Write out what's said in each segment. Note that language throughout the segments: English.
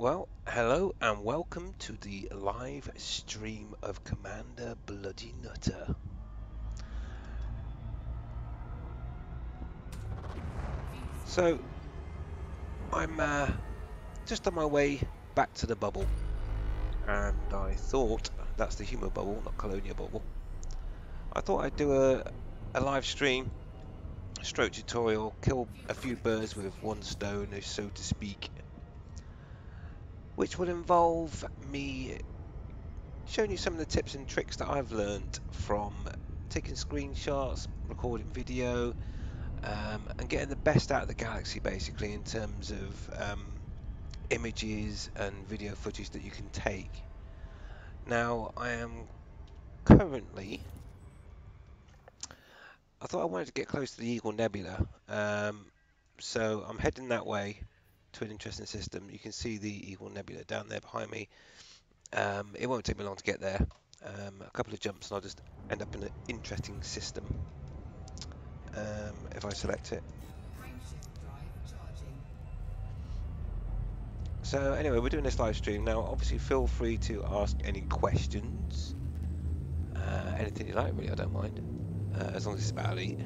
Well, hello and welcome to the live stream of Commander Bloody Nutter. So, I'm just on my way back to the bubble, and I thought, that's the humour bubble, not Colonia bubble. I thought I'd do a live stream, stroke tutorial, kill a few birds with one stone, so to speak, which would involve me showing you some of the tips and tricks that I've learned from taking screenshots, recording video, and getting the best out of the Galaxy, basically, in terms of images and video footage that you can take. Now, I am currently, I thought I wanted to get close to the Eagle Nebula, so I'm heading that way to an interesting system. You can see the Eagle Nebula down there behind me. It won't take me long to get there. A couple of jumps and I'll just end up in an interesting system if I select it. So anyway, we're doing this live stream now. Obviously, feel free to ask any questions, anything you like. Really, I don't mind, as long as it's about Elite.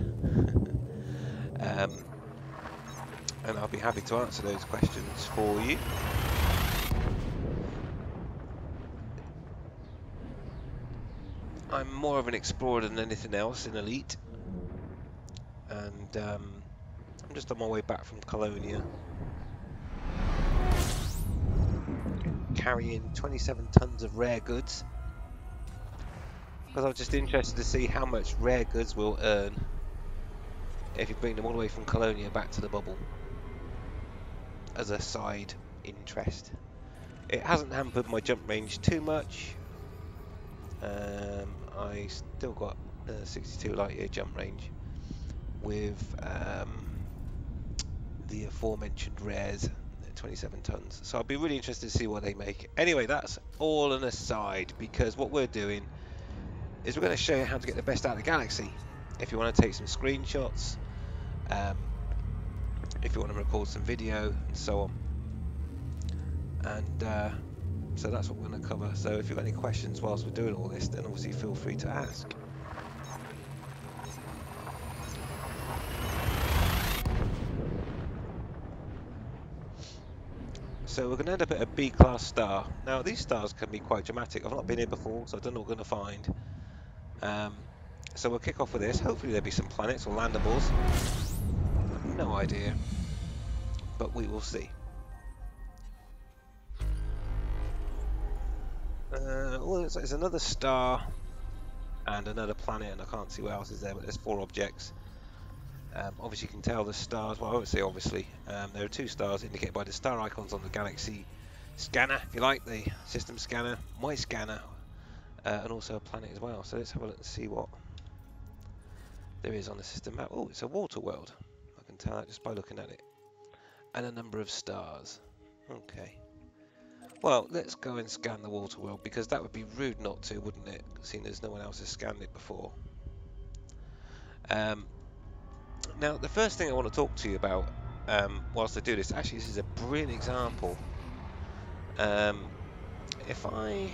And I'll be happy to answer those questions for you. I'm more of an explorer than anything else in Elite, and I'm just on my way back from Colonia, carrying 27 tons of rare goods. Because I was just interested to see how much rare goods we'll earn if you bring them all the way from Colonia back to the bubble as a side interest. It hasn't hampered my jump range too much. I still got 62 light year jump range with the aforementioned rares, 27 tons. So I'll be really interested to see what they make. Anyway, that's all an aside, because what we're doing is we're going to show you how to get the best out of the Galaxy. If you want to take some screenshots, if you want to record some video, and so on. And so that's what we're going to cover. So if you've got any questions whilst we're doing all this, then obviously feel free to ask. So we're going to end up at a B-class star. Now these stars can be quite dramatic. I've not been here before, so I don't know what we're going to find. So we'll kick off with this. Hopefully there'll be some planets or landables. No idea, but we will see. Well, it's another star and another planet, and I can't see what else is there, but there's 4 objects. Obviously you can tell the stars, well I won't say obviously, there are 2 stars indicated by the star icons on the Galaxy scanner, if you like, the system scanner, my scanner, and also a planet as well. So let's have a look and see what there is on the system map. Oh, it's a water world. I can tell that just by looking at it. And a number of stars. Okay. Well, let's go and scan the water world, because that would be rude not to, wouldn't it? Seeing as no one else has scanned it before. Now, the first thing I want to talk to you about whilst I do this, actually this is a brilliant example. If I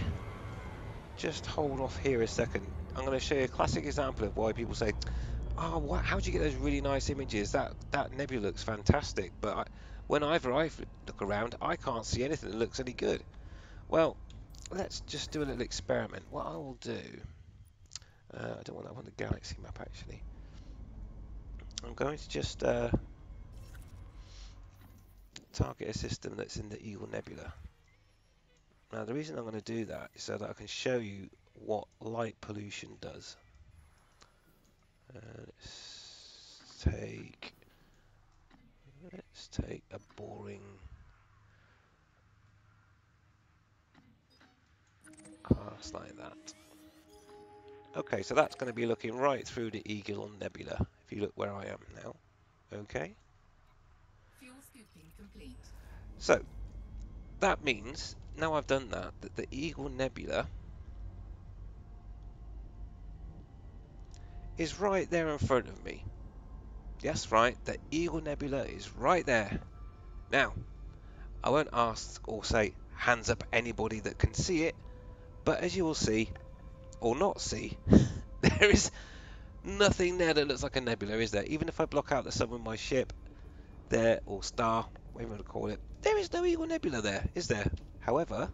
just hold off here a second, I'm going to show you a classic example of why people say, oh, how'd you get those really nice images? That nebula looks fantastic, but whenever I look around, I can't see anything that looks any good. Well, let's just do a little experiment. What I will do, I don't want that on the Galaxy map actually. I'm going to just target a system that's in the Eagle Nebula. Now the reason I'm going to do that is so that I can show you what light pollution does. Let's take a boring class like that. Okay, so that's going to be looking right through the Eagle Nebula, if you look where I am now. Okay. Fuel scooping complete. So that means, now I've done that, that the Eagle Nebula is right there in front of me. Yes, right, the Eagle Nebula is right there. Now, I won't ask or say hands up anybody that can see it, but as you will see, or not see, there is nothing there that looks like a nebula, is there? Even if I block out the sun with my ship, there, or star, whatever you want to call it, there is no Eagle Nebula there, is there? However,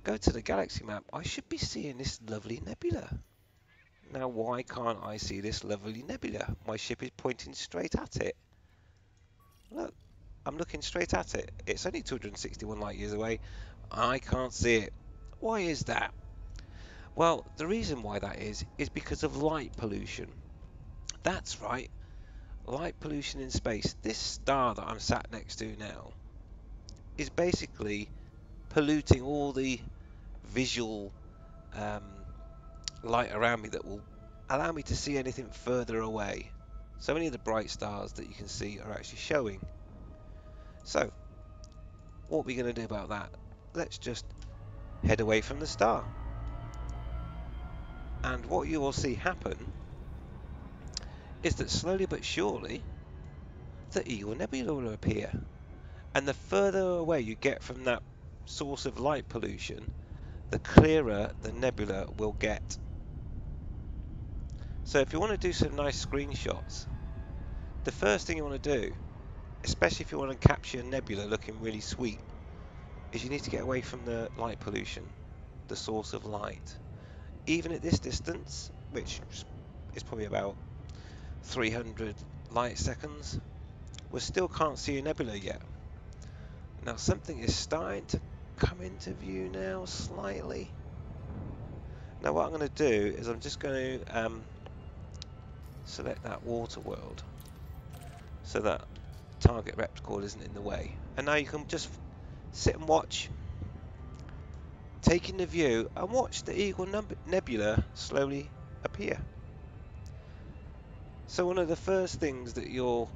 go to the galaxy map, I should be seeing this lovely nebula. Now, why can't I see this lovely nebula? My ship is pointing straight at it. Look, I'm looking straight at it. It's only 261 light years away. I can't see it. Why is that? Well, the reason why that is because of light pollution. That's right, light pollution in space. This star that I'm sat next to now is basically polluting all the visual light around me that will allow me to see anything further away. So many of the bright stars that you can see are actually showing. So, what are we going to do about that? Let's just head away from the star. And what you will see happen is that slowly but surely the Eagle Nebula will appear. And the further away you get from that source of light pollution, the clearer the nebula will get. So if you want to do some nice screenshots, the first thing you want to do, especially if you want to capture a nebula looking really sweet, is you need to get away from the light pollution, the source of light. Even at this distance, which is probably about 300 light seconds, we still can't see a nebula yet. Now something is starting to come into view now, slightly. Now what I'm going to do is I'm just going to select that water world so that target repticle isn't in the way. And now you can just sit and watch, take in the view and watch the Eagle Nebula slowly appear. So one of the first things that you'll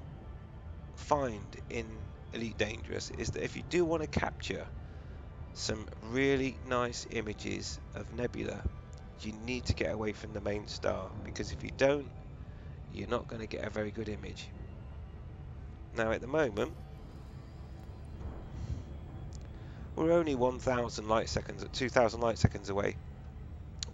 find in Elite Dangerous is that if you do want to capture some really nice images of nebula, you need to get away from the main star, because if you don't, you're not going to get a very good image. Now at the moment, we're only 1,000 light seconds, 2,000 light seconds away.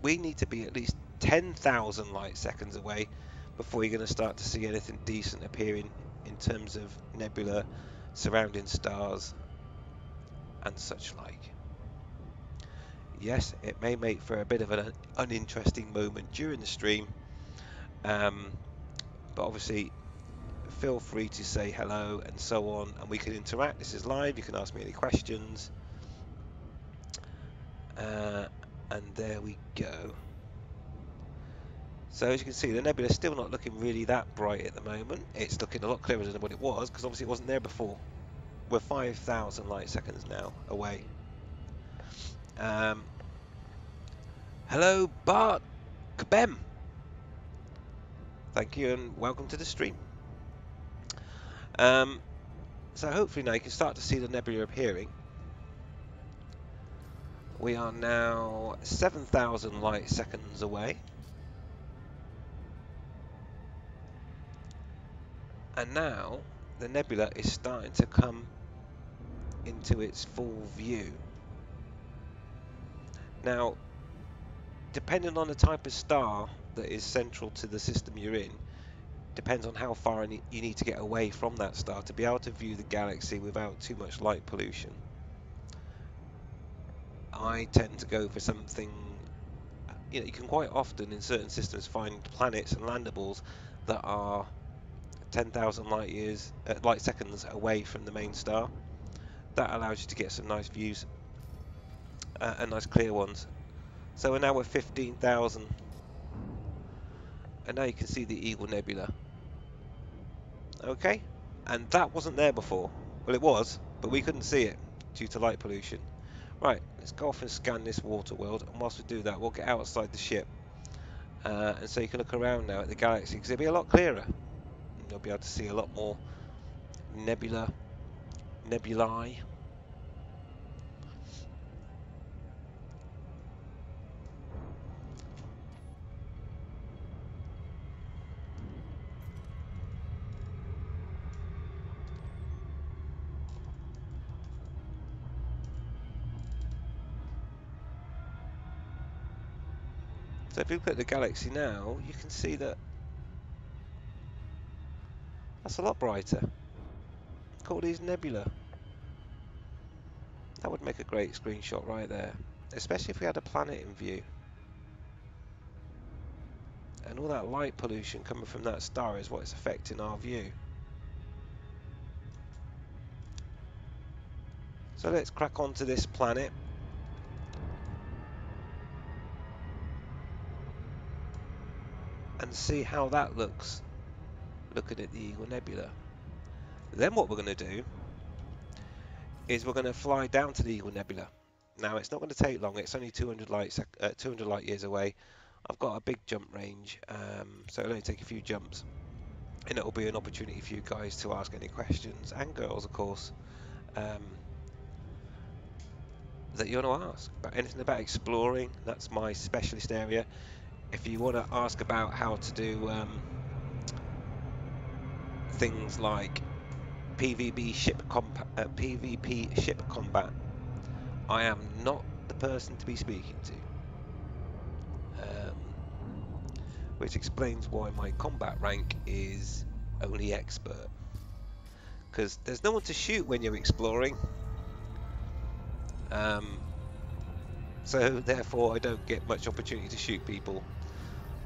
We need to be at least 10,000 light seconds away before you're going to start to see anything decent appearing in terms of nebula, surrounding stars and such like. Yes, it may make for a bit of an uninteresting moment during the stream, but obviously feel free to say hello and so on, and we can interact. This is live, you can ask me any questions. And there we go. So as you can see, the nebula is still not looking really that bright at the moment. It's looking a lot clearer than what it was, because obviously it wasn't there before. We're 5,000 light seconds now away. Hello, Bart Kabem. Thank you and welcome to the stream. So hopefully now you can start to see the nebula appearing. We are now 7,000 light seconds away. And now the nebula is starting to come into its full view. Now, depending on the type of star that is central to the system you're in, depends on how far you need to get away from that star to be able to view the galaxy without too much light pollution. I tend to go for something, you know, you can quite often in certain systems find planets and landables that are 10,000 light seconds away from the main star. That allows you to get some nice views and nice clear ones. So we're now at 15,000, and now you can see the Eagle Nebula. Okay, and that wasn't there before. Well, it was, but we couldn't see it due to light pollution. Right, let's go off and scan this water world, and whilst we do that, we'll get outside the ship. And so you can look around now at the galaxy, because it'll be a lot clearer. And you'll be able to see a lot more nebulae. So if you look at the galaxy now, you can see that that's a lot brighter. Look at all these nebula. That would make a great screenshot right there, especially if we had a planet in view. And all that light pollution coming from that star is what's affecting our view. So let's crack on to this planet. And see how that looks, looking at the Eagle Nebula. Then what we're going to do is we're going to fly down to the Eagle Nebula. Now it's not going to take long, it's only 200 light years away. I've got a big jump range, so it'll only take a few jumps. And it'll be an opportunity for you guys to ask any questions, and girls of course, that you want to ask. About anything about exploring, that's my specialist area. If you want to ask about how to do things like PvP ship combat, I am not the person to be speaking to. Which explains why my combat rank is only expert. Because there's no one to shoot when you're exploring. So therefore I don't get much opportunity to shoot people.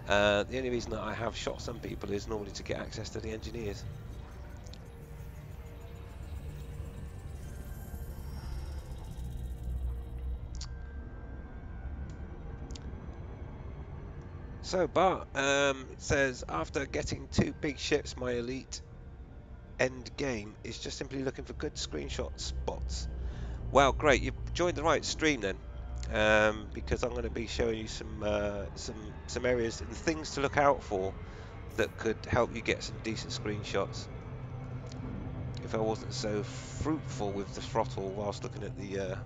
The only reason that I have shot some people is normally to get access to the engineers. So Bart, it says, after getting 2 big ships, my elite end game is just simply looking for good screenshot spots. Well, great, you've joined the right stream then, because I'm going to be showing you some areas and things to look out for that could help you get some decent screenshots. If I wasn't so fruitful with the throttle whilst looking at the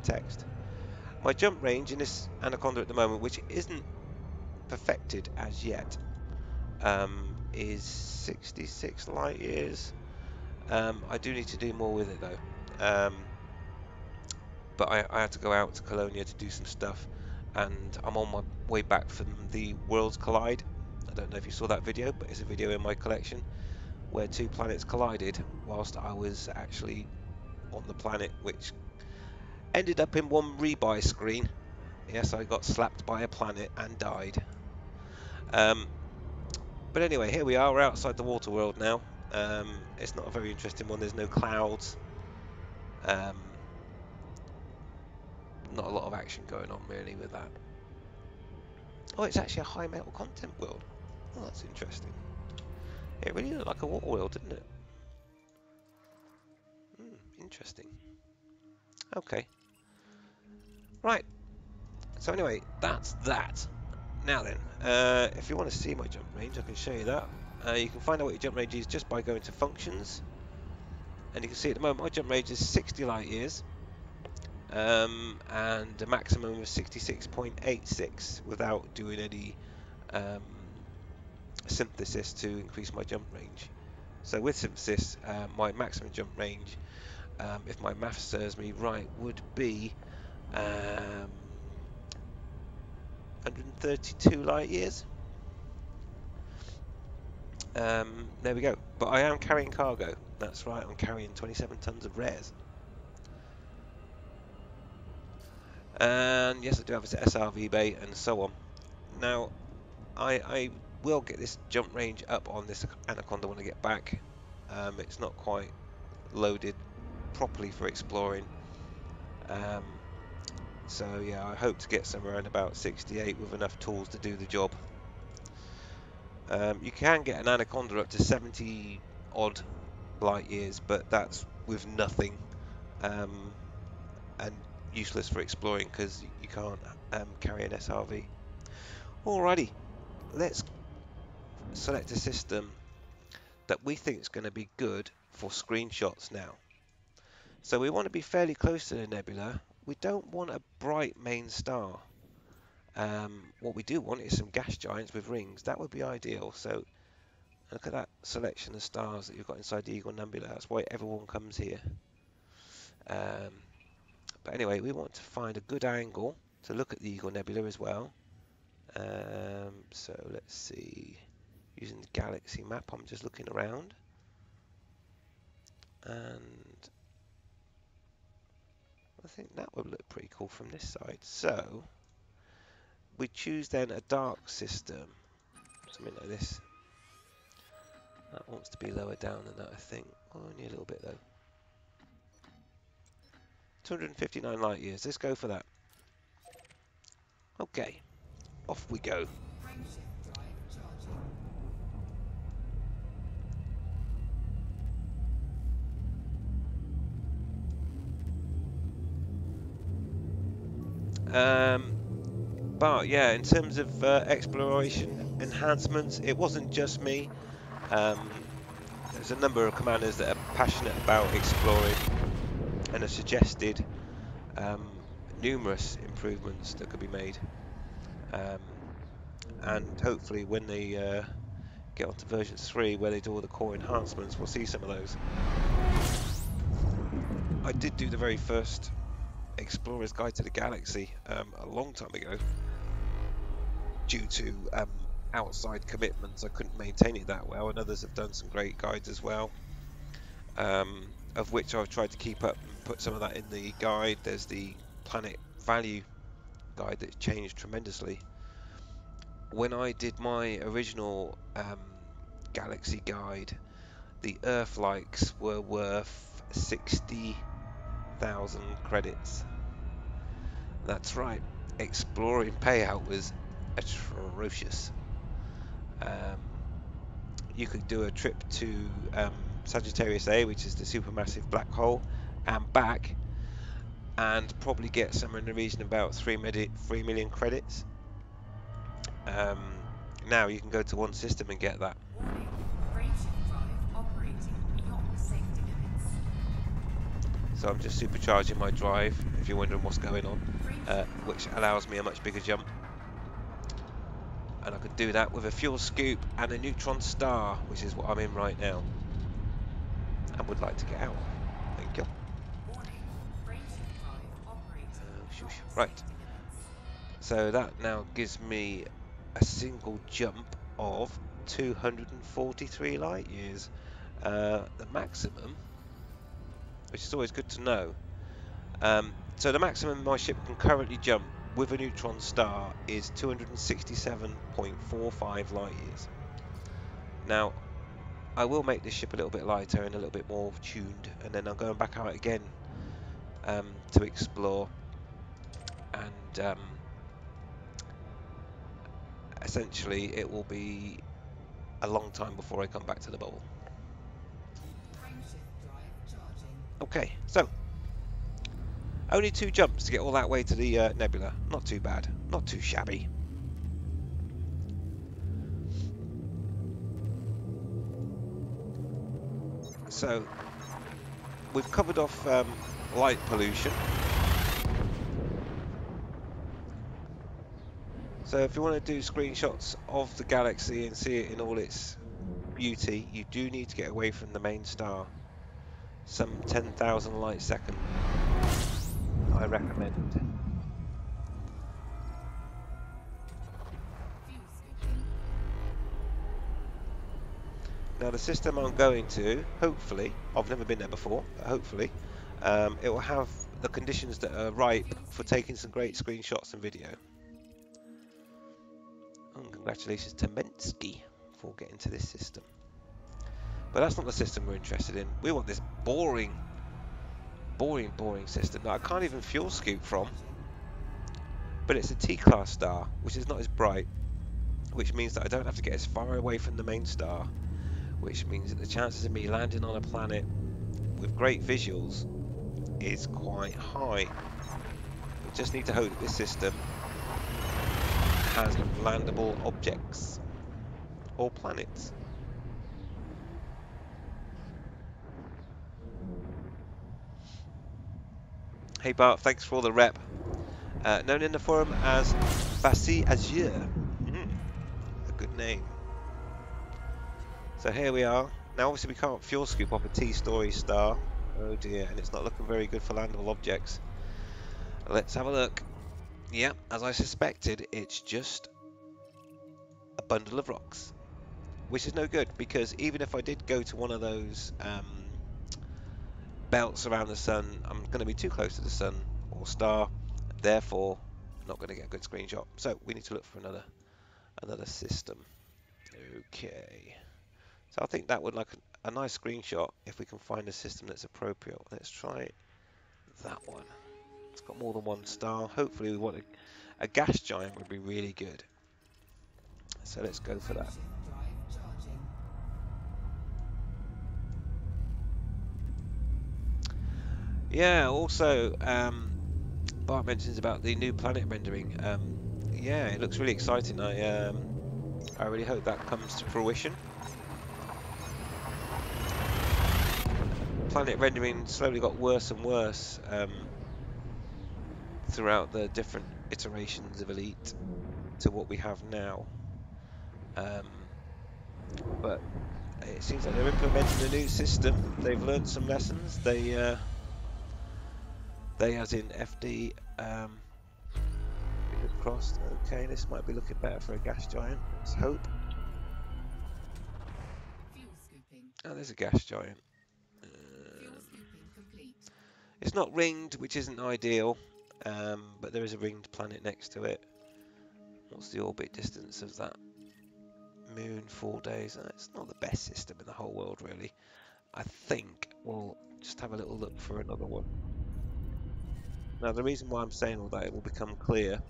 text. My jump range in this Anaconda at the moment, which isn't perfected as yet, is 66 light years. I do need to do more with it though. But I had to go out to Colonia to do some stuff, and I'm on my way back from the Worlds Collide. I don't know if you saw that video, but it's a video in my collection where 2 planets collided whilst I was actually on the planet, which ended up in one rebuy screen. Yes, I got slapped by a planet and died. But anyway, here we are. We're outside the water world now. It's not a very interesting one. There's no clouds. Not a lot of action going on really with that. Oh, it's actually a high metal content world. Oh, that's interesting. It really looked like a water world, didn't it? Interesting. Okay. Right. So anyway, that's that. Now then, if you want to see my jump range, I can show you that. You can find out what your jump range is just by going to functions. And you can see at the moment my jump range is 60 light years. And a maximum of 66.86 without doing any synthesis to increase my jump range. So with synthesis, my maximum jump range, if my math serves me right, would be 132 light years. There we go. But I am carrying cargo. That's right, I'm carrying 27 tons of rares. And yes, I do have an SRV bay and so on. Now, I will get this jump range up on this Anaconda when I get back. It's not quite loaded properly for exploring. So yeah, I hope to get somewhere around about 68 with enough tools to do the job. You can get an Anaconda up to 70 odd light years, but that's with nothing, and useless for exploring because you can't carry an SRV. Alrighty, let's select a system that we think is going to be good for screenshots now. So we want to be fairly close to the nebula. We don't want a bright main star. What we do want is some gas giants with rings. That would be ideal. So look at that selection of stars that you've got inside the Eagle Nebula. That's why everyone comes here. But anyway, we want to find a good angle to look at the Eagle Nebula as well. So let's see. Using the galaxy map, I'm just looking around, and I think that would look pretty cool from this side. So we choose then a dark system, something like this. That wants to be lower down than that, I think. Only a little bit though. 259 light years. Let's go for that. Okay, off we go. Frameshift drive charging. But yeah, in terms of exploration enhancements, it wasn't just me. There's a number of commanders that are passionate about exploring and have suggested numerous improvements that could be made. And hopefully when they get onto version 3 where they do all the core enhancements, we'll see some of those. I did do the very first Explorer's Guide to the Galaxy a long time ago. Due to outside commitments, I couldn't maintain it that well, and others have done some great guides as well, of which I've tried to keep up and put some of that in the guide. There's the planet value guide that's changed tremendously. When I did my original Galaxy guide, the Earth likes were worth 60,000 credits. That's right, exploring payout was atrocious. You could do a trip to Sagittarius A, which is the supermassive black hole, and back, and probably get somewhere in the region of about 3 million credits. Now you can go to one system and get that. Warning. Frameshift drive operating beyond safety limits. So I'm just supercharging my drive, if you're wondering what's going on, which allows me a much bigger jump. And I could do that with a fuel scoop and a neutron star, which is what I'm in right now, and would like to get out. Thank you. Warning. Frameshift drive operating beyond Right. safety limits. So that now gives me a single jump of 243 light years, the maximum, which is always good to know. So the maximum my ship can currently jump with a neutron star is 267.45 light years. Now, I will make this ship a little bit lighter and a little bit more tuned, and then I'm going back out again to explore, and essentially it will be a long time before I come back to the bubble. Frameshift drive charging. Okay, so only 2 jumps to get all that way to the nebula. Not too bad, not too shabby. So we've covered off light pollution. So if you want to do screenshots of the galaxy and see it in all its beauty, you do need to get away from the main star. Some 10,000 light second, I recommend. Fuel scooping. Now the system I'm going to, hopefully, I've never been there before, but hopefully, it will have the conditions that are ripe for taking some great screenshots and video. And congratulations to Mensky for getting to this system. But that's not the system we're interested in. We want this boring system that I can't even fuel scoop from. But it's a T-class star, which is not as bright, which means that I don't have to get as far away from the main star, which means that the chances of me landing on a planet with great visuals is quite high. We just need to hope that this system has landable objects or planets. Hey Bart, thanks for all the rep. Known in the forum as Bassi Azure. A good name. So here we are. Now obviously we can't fuel scoop off a T-story star. Oh dear, and it's not looking very good for landable objects. Let's have a look. Yeah, as I suspected, it's just bundle of rocks, which is no good because even if I did go to one of those belts around the sun, I'm going to be too close to the sun or star, therefore not going to get a good screenshot. So we need to look for another system. Okay, so I think that would like a nice screenshot if we can find a system that's appropriate. Let's try that one. It's got more than one star. Hopefully we want a gas giant would be really good. So let's go for that. Frameshift drive charging. Yeah, also Bart mentions about the new planet rendering. Yeah, it looks really exciting. I really hope that comes to fruition. Planet rendering slowly got worse and worse throughout the different iterations of Elite to what we have now. But it seems like they're implementing a new system. They've learned some lessons. They as in FD, fingers crossed. Okay, this might be looking better for a gas giant. Let's hope. Fuel scooping. Oh, there's a gas giant. Fuel scooping complete. It's not ringed, which isn't ideal, but there is a ringed planet next to it. What's the orbit distance of that? Moon, 4 days. It's not the best system in the whole world, really. I think we'll just have a little look for another one. Now, the reason why I'm saying all that, it will become clear.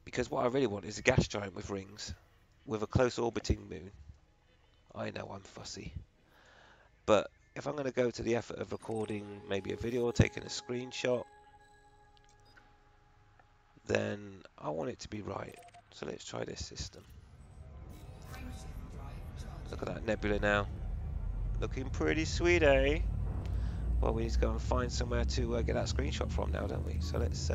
Because what I really want is a gas giant with rings, with a close orbiting moon. I know I'm fussy. But if I'm going to go to the effort of recording maybe a video or taking a screenshot, then I want it to be right. So let's try this system. Frameshift drive charging. Look at that nebula now. Looking pretty sweet, eh? Well, we need to go and find somewhere to get that screenshot from now, don't we? So let's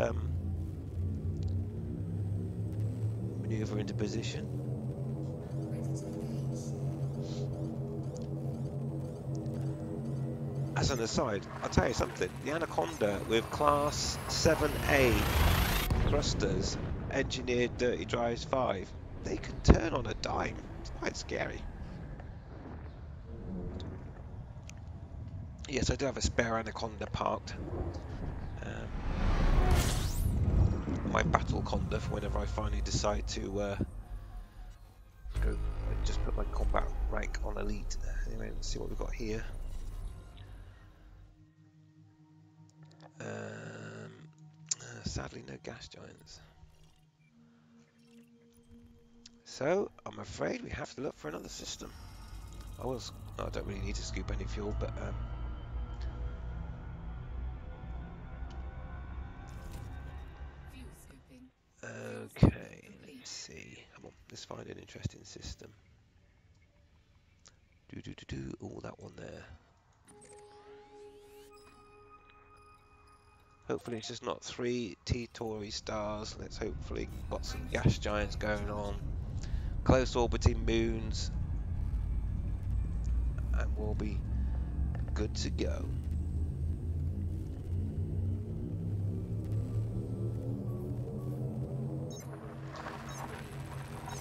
maneuver into position. Ready to engage. As an aside, I'll tell you something. The Anaconda with Class 7A thrusters, engineered Dirty Drives 5, they can turn on a dime. It's quite scary. Yes, I do have a spare Anaconda parked. My Battle Conda for whenever I finally decide to go and just put my combat rank on Elite. Anyway, let's see what we've got here. Sadly, no gas giants. So, I'm afraid we have to look for another system. I don't really need to scoop any fuel, but Fuel scooping. okay, let's see. Come on, let's find an interesting system. Oh, that one there. Hopefully it's just not 3 T-Tauri stars. Let's hopefully got some gas giants going on. Close orbiting moons. And we'll be good to go.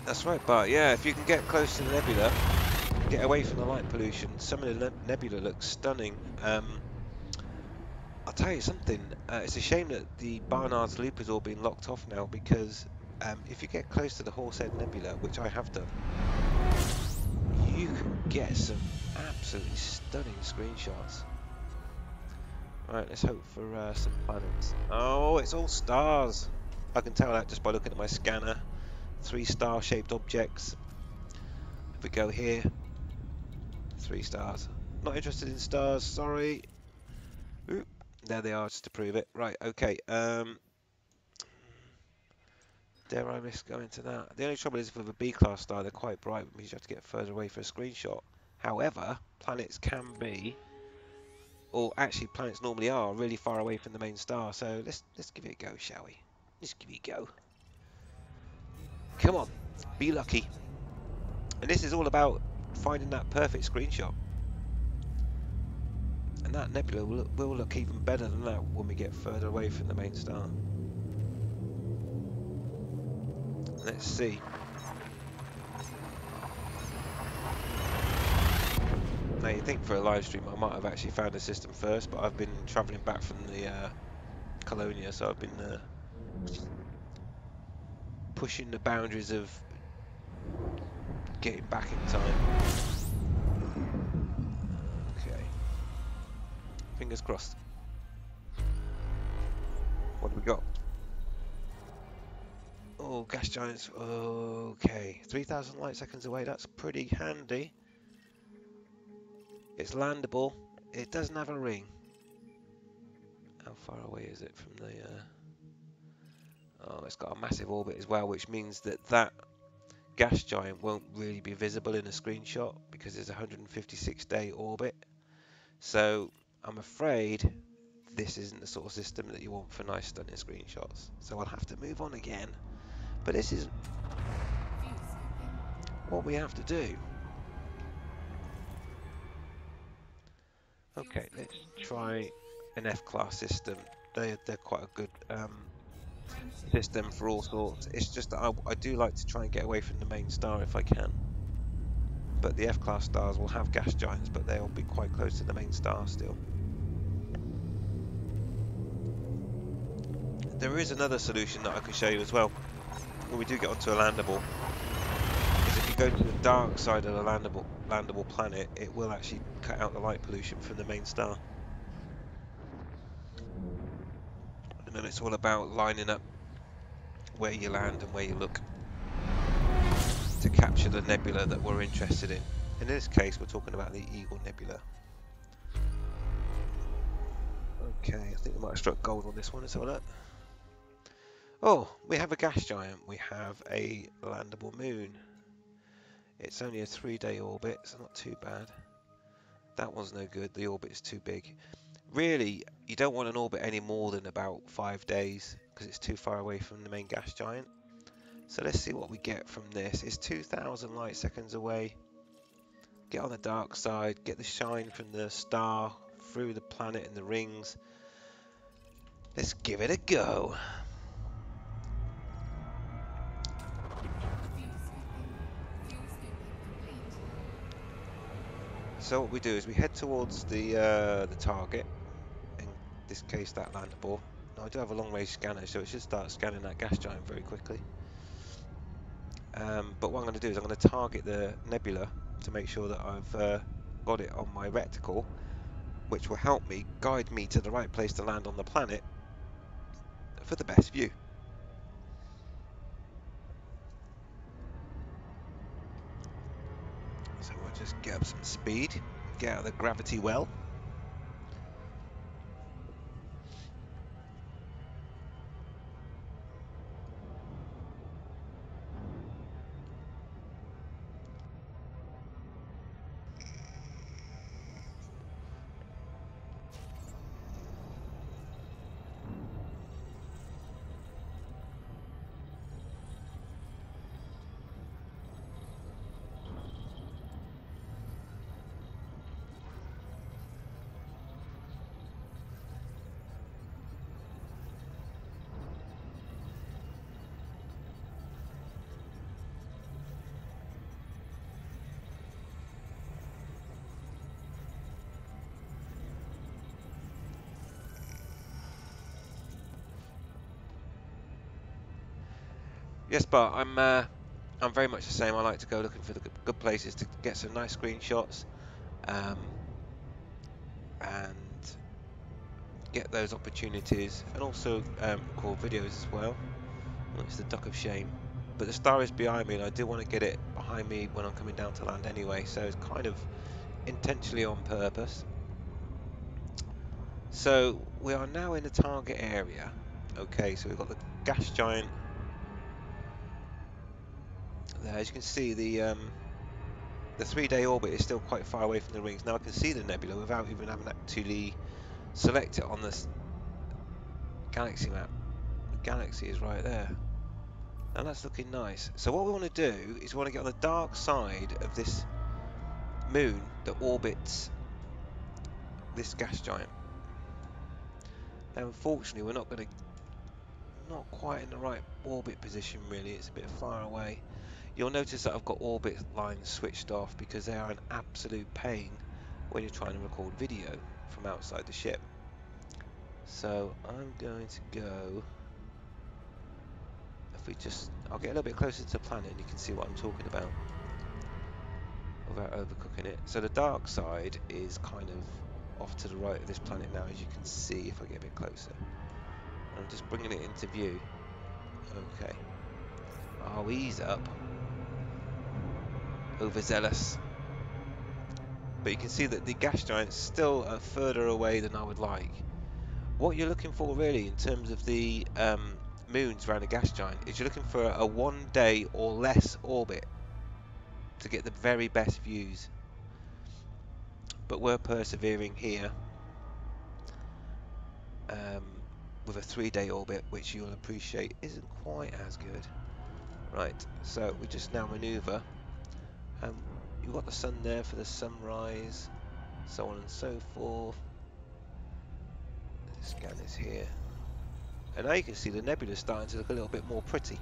That's right, Bart. Yeah, if you can get close to the nebula, get away from the light pollution. Some of the nebula looks stunning. I'll tell you something. It's a shame that the Barnard's Loop has all been locked off now because if you get close to the Horsehead Nebula, which I have done, you can get some absolutely stunning screenshots. Right, let's hope for some planets. Oh, it's all stars. I can tell that just by looking at my scanner. 3 star-shaped objects. If we go here, 3 stars. Not interested in stars, sorry. Oop, there they are, just to prove it. Right, okay. Dare I risk going to that? The only trouble is with a B-class star, they're quite bright, which means you have to get further away for a screenshot. However, planets can be, or actually planets normally are, really far away from the main star. So let's give it a go, shall we? Let's give it a go. Come on, be lucky. And this is all about finding that perfect screenshot. And that nebula will look even better than that when we get further away from the main star. Let's see. Now you think for a live stream I might have actually found the system first, but I've been travelling back from the Colonia, so I've been pushing the boundaries of getting back in time. Okay. Fingers crossed. What do we got? Oh, gas giants. Okay. 3,000 light seconds away. That's pretty handy. It's landable. It doesn't have a ring. How far away is it from the... Oh, it's got a massive orbit as well, which means that that gas giant won't really be visible in a screenshot because it's a 156-day orbit. So I'm afraid this isn't the sort of system that you want for nice stunning screenshots. So I'll have to move on again. But this is what we have to do. Okay, let's try an F-class system. They're quite a good system for all sorts. It's just that I do like to try and get away from the main star if I can. But the F-class stars will have gas giants, but they'll be quite close to the main star still. There is another solution that I can show you as well when we do get onto a landable. Is if you go to the dark side of the landable planet, it will actually cut out the light pollution from the main star. And then it's all about lining up where you land and where you look to capture the nebula that we're interested in. In this case, we're talking about the Eagle Nebula. Okay, I think we might have struck gold on this one. Let's have a look. Oh, we have a gas giant. We have a landable moon. It's only a 3-day orbit, so not too bad. That one's no good. The orbit is too big. Really, you don't want an orbit any more than about 5 days because it's too far away from the main gas giant. So let's see what we get from this. It's 2,000 light seconds away. Get on the dark side, get the shine from the star through the planet and the rings. Let's give it a go. So what we do is we head towards the target, in this case that landable. Now I do have a long range scanner, so it should start scanning that gas giant very quickly. But what I'm going to do is I'm going to target the nebula to make sure that I've got it on my reticle, which will help me guide me to the right place to land on the planet for the best view. So we'll just get up some speed, get out of the gravity well. Yes, but I'm very much the same. I like to go looking for the good places to get some nice screenshots, and get those opportunities, and also record videos as well. Well, it's the Duck of Shame, but the star is behind me, and I do want to get it behind me when I'm coming down to land anyway. So it's kind of intentionally on purpose. So we are now in the target area. Okay, so we've got the gas giant there. As you can see, the 3-day orbit is still quite far away from the rings. Now I can see the nebula without even having to actually select it on this galaxy map. The galaxy is right there. And that's looking nice. So what we want to do is we want to get on the dark side of this moon that orbits this gas giant. Now unfortunately we're not going to not quite in the right orbit position really, it's a bit far away. You'll notice that I've got orbit lines switched off because they are an absolute pain when you're trying to record video from outside the ship. So I'm going to go, I'll get a little bit closer to the planet and you can see what I'm talking about without overcooking it. So the dark side is kind of off to the right of this planet now, as you can see if I get a bit closer. I'm just bringing it into view. Okay. Oh, ease up. Overzealous. But you can see that the gas giant's still further away than I would like. What you're looking for really in terms of the moons around a gas giant is you're looking for a 1 day or less orbit to get the very best views. But we're persevering here with a 3-day orbit, which you'll appreciate isn't quite as good. Right, so we just now maneuver. You've got the sun there for the sunrise, so on and so forth. The scan is here. And now you can see the nebula starting to look a little bit more pretty.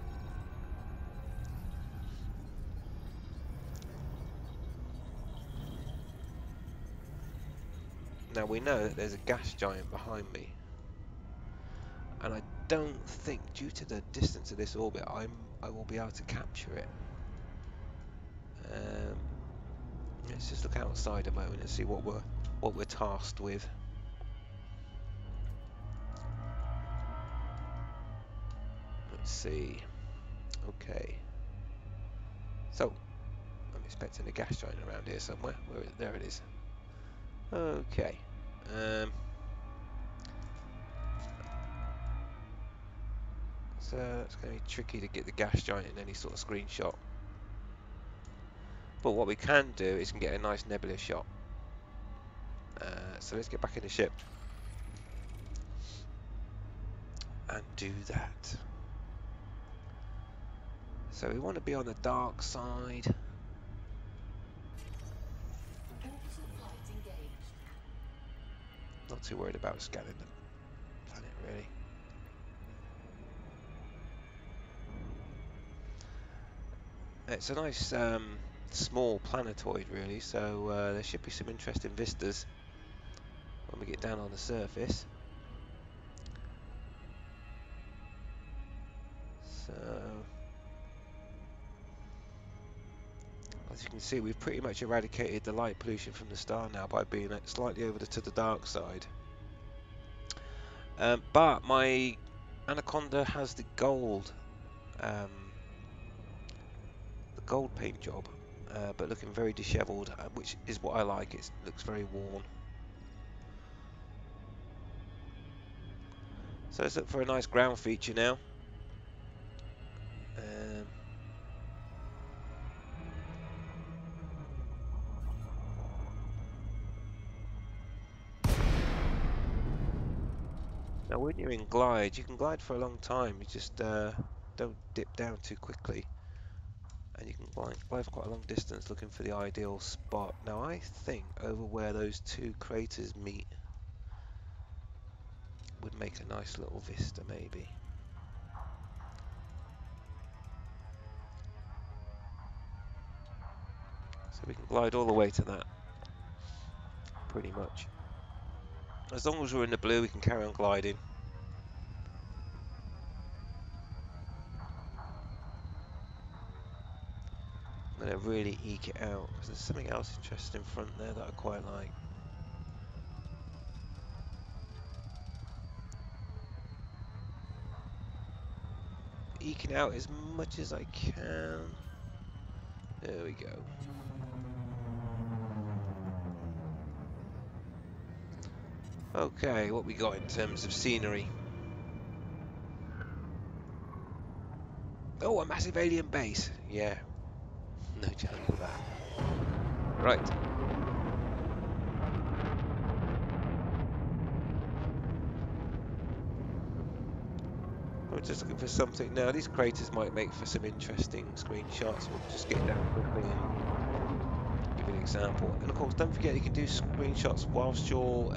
Now we know that there's a gas giant behind me. And I don't think, due to the distance of this orbit, I will be able to capture it. Let's just look outside a moment and see what we're tasked with. Let's see. Okay. So I'm expecting a gas giant around here somewhere. There it is. Okay. So it's going to be tricky to get the gas giant in any sort of screenshot. But what we can do is get a nice nebula shot. So let's get back in the ship and do that. So we want to be on the dark side. Not too worried about scanning the planet really. It's a nice small planetoid really, so there should be some interesting vistas when we get down on the surface. So as you can see, we've pretty much eradicated the light pollution from the star now by being slightly over to the dark side. But my Anaconda has the gold paint job, but looking very dishevelled, which is what I like. It looks very worn. So let's look for a nice ground feature now. Now when you're in glide, you can glide for a long time. You just don't dip down too quickly. And you can glide for quite a long distance looking for the ideal spot. Now I think over where those two craters meet would make a nice little vista maybe. So we can glide all the way to that, pretty much. As long as we're in the blue, we can carry on gliding. I'm going to really eke it out, because there's something else interesting in front there that I quite like. Eking out as much as I can. There we go. Okay, what we got in terms of scenery? Oh, a massive alien base. Yeah, no chance of that. Right. We're just looking for something now. These craters might make for some interesting screenshots. We'll just get down quickly and give you an example. And of course, don't forget you can do screenshots whilst you're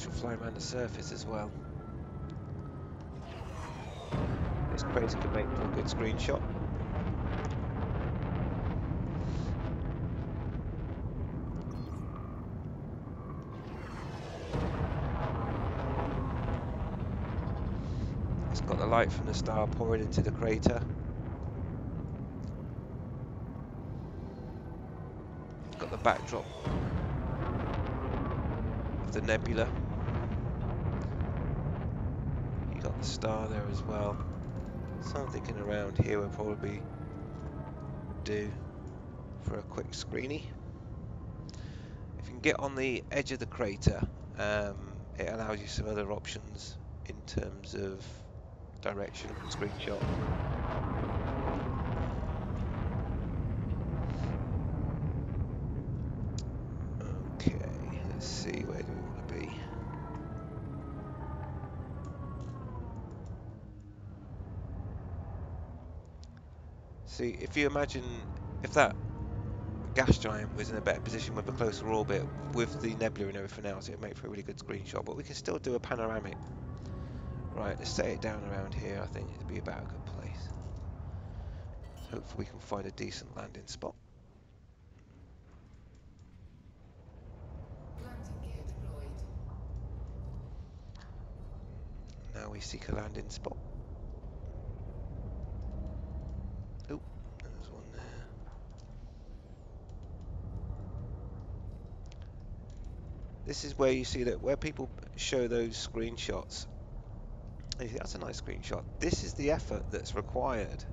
actual flying around the surface as well. This crater could make for a good screenshot. It's got the light from the star pouring into the crater. It's got the backdrop of the nebula. You got the star there as well. So I'm thinking around here will probably do for a quick screeny. If you can get on the edge of the crater, it allows you some other options in terms of direction and screenshot. Okay, let's see, where do we want to be? See, if you imagine if that gas giant was in a better position with a closer orbit with the nebula and everything else, it would make for a really good screenshot, but we can still do a panoramic. Right, let's set it down around here. I think it'd be about a good place. Hopefully we can find a decent landing spot. Landing gear deployed. Now we seek a landing spot. Oh, there's one there. This is where you see that where people show those screenshots. And you think that's a nice screenshot. This is the effort that's required.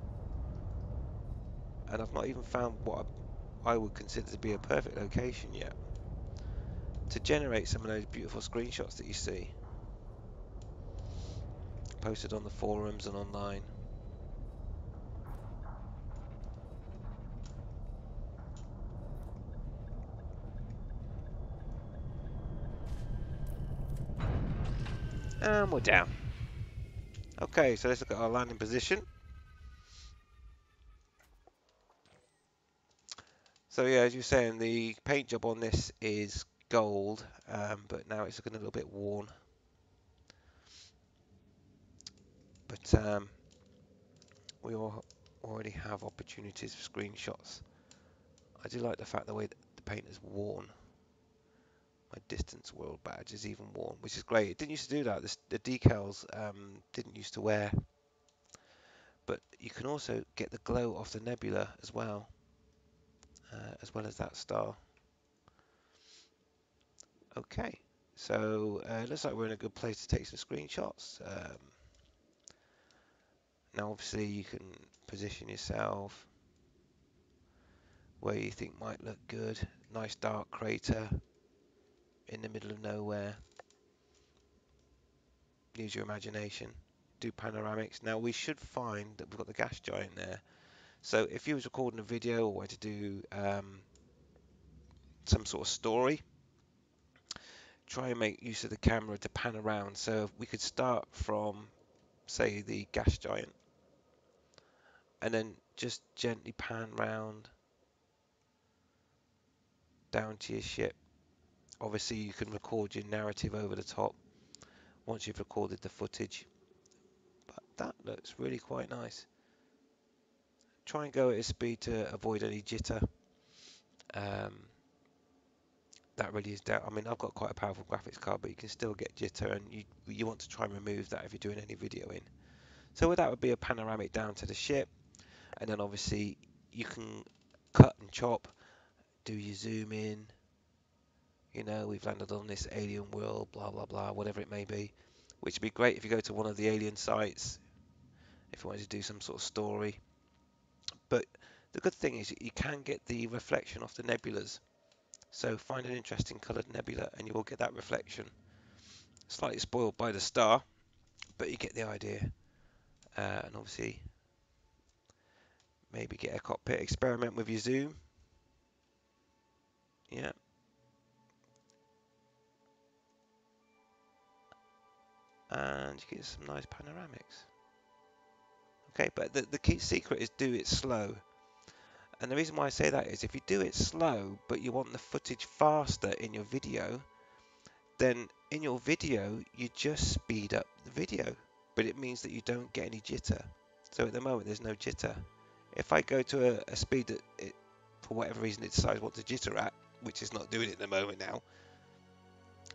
And I've not even found what I would consider to be a perfect location yet to generate some of those beautiful screenshots that you see posted on the forums and online. And we're down. Okay, so let's look at our landing position. So yeah, as you're saying, the paint job on this is gold, but now it's looking a little bit worn. But we all already have opportunities for screenshots. I do like the fact the way that the paint is worn. My distance world badge is even worn, which is great. It didn't used to do that. The decals didn't used to wear. But you can also get the glow off the nebula as well as that star. Okay, so it looks like we're in a good place to take some screenshots. Now obviously you can position yourself where you think might look good. Nice dark crater in the middle of nowhere. Use your imagination. Do panoramics. Now we should find that we've got the gas giant there. So if you was recording a video or wanted to do some sort of story, try and make use of the camera to pan around. So we could start from, say, the gas giant and then just gently pan round down to your ship. Obviously you can record your narrative over the top once you've recorded the footage, but that looks really quite nice. Try and go at a speed to avoid any jitter. That really is down. I mean, I've got quite a powerful graphics card, but you can still get jitter, and you want to try and remove that if you're doing any videoing. So that would be a panoramic down to the ship, and then obviously you can cut and chop, do your zoom in. You know, we've landed on this alien world, blah blah blah, whatever it may be, which would be great if you go to one of the alien sites, if you wanted to do some sort of story. But the good thing is you can get the reflection off the nebulas. So find an interesting coloured nebula and you will get that reflection. Slightly spoiled by the star, but you get the idea. And obviously, maybe get a cockpit, experiment with your zoom. Yeah. And you get some nice panoramics. Okay, but the key secret is do it slow. And the reason why I say that is if you do it slow, but you want the footage faster in your video, then in your video, you just speed up the video, but it means that you don't get any jitter. So at the moment, there's no jitter. If I go to a speed that it, for whatever reason, it decides what to jitter at, which is not doing it at the moment now.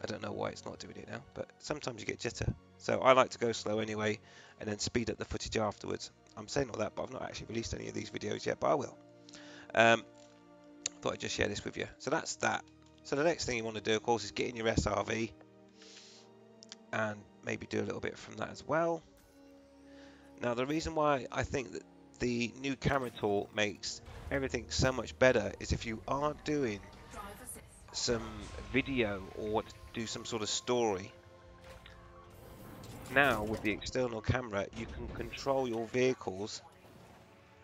I don't know why it's not doing it now, but sometimes you get jitter. So I like to go slow anyway, and then speed up the footage afterwards. I'm saying all that, but I've not actually released any of these videos yet, but I will. Thought I'd just share this with you. So that's that. So the next thing you want to do, of course, is get in your SRV and maybe do a little bit from that as well. Now, the reason why I think that the new camera tool makes everything so much better is if you are doing some video or want to do some sort of story. Now, with the external camera, you can control your vehicles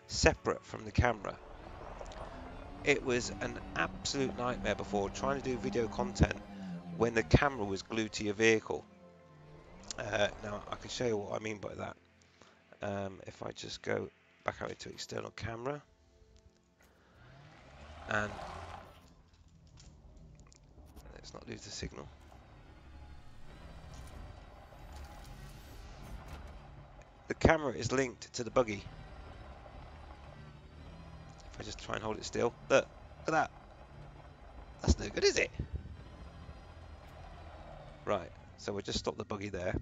separate from the camera. It was an absolute nightmare before trying to do video content when the camera was glued to your vehicle. Now, I can show you what I mean by that. If I just go back out into external camera and let's not lose the signal. The camera is linked to the buggy. If I just try and hold it still, look at that. That's no good, is it? Right, so we'll just stop the buggy there.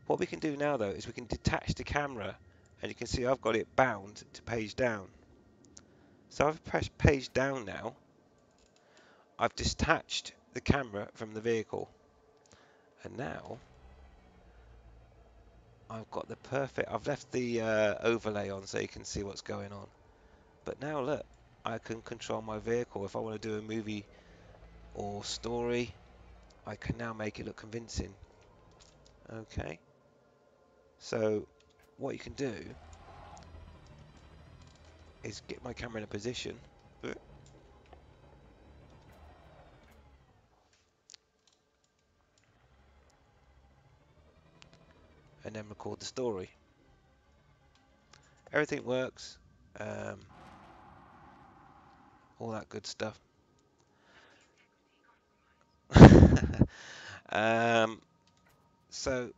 What we can do now though is we can detach the camera, and you can see I've got it bound to page down. So I've pressed page down now. I've detached the camera from the vehicle, and now I've got the perfect, I've left the overlay on so you can see what's going on. But now look, I can control my vehicle. If I want to do a movie or story, I can now make it look convincing. Okay. So what you can do is get my camera in a position. And then record the story. Everything works. All that good stuff. So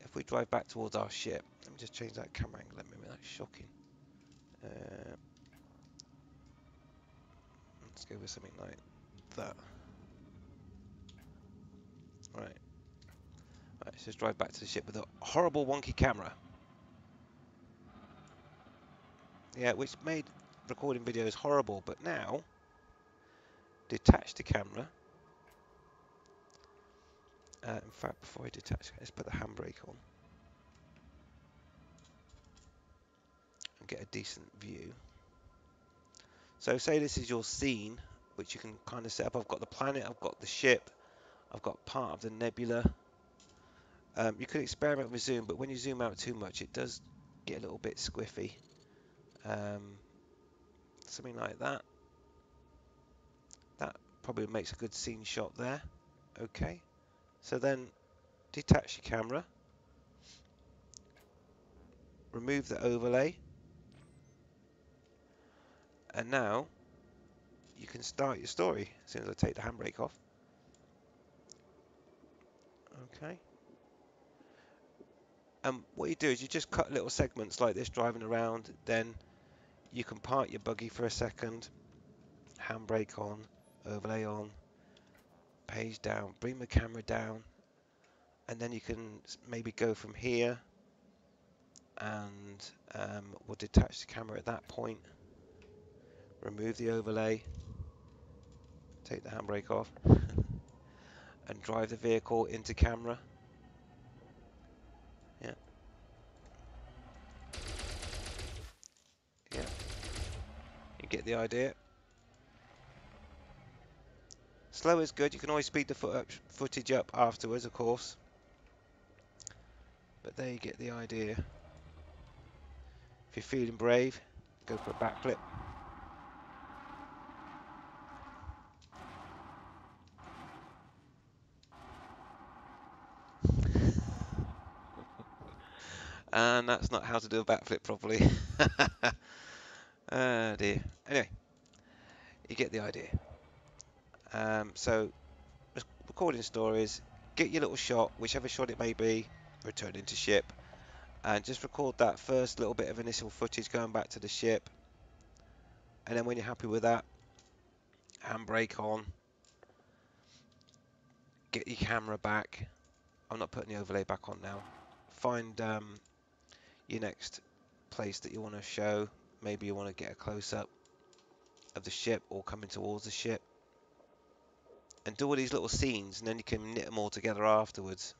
if we drive back towards our ship, let me just change that camera angle a minute, that's shocking. Let's go with something like that. Right. Let's just drive back to the ship with a horrible wonky camera. Yeah, which made recording videos horrible, but now detach the camera. In fact, before I detach, let's put the handbrake on and get a decent view. So say this is your scene, which you can kind of set up. I've got the planet, I've got the ship, I've got part of the nebula. You could experiment with zoom, but when you zoom out too much, it does get a little bit squiffy. Something like that. That probably makes a good scene shot there. Okay. So then detach your camera. Remove the overlay. And now you can start your story as soon as I take the handbrake off. Okay. And what you do is you just cut little segments like this driving around, then you can park your buggy for a second, handbrake on, overlay on, page down, bring the camera down, and then you can maybe go from here and we'll detach the camera at that point, remove the overlay, take the handbrake off and drive the vehicle into camera. Yeah. Yeah. You get the idea. Slow is good. You can always speed the footage up afterwards, of course. But there you get the idea. If you're feeling brave, go for a backflip. And that's not how to do a backflip properly. Oh dear. Anyway, you get the idea. So recording stories, get your little shot, whichever shot it may be, return into ship, and just record that first little bit of initial footage going back to the ship. And then when you're happy with that, handbrake on, get your camera back. I'm not putting the overlay back on now. Find your next place that you want to show. Maybe you want to get a close-up of the ship or coming towards the ship. And do all these little scenes, and then you can knit them all together afterwards.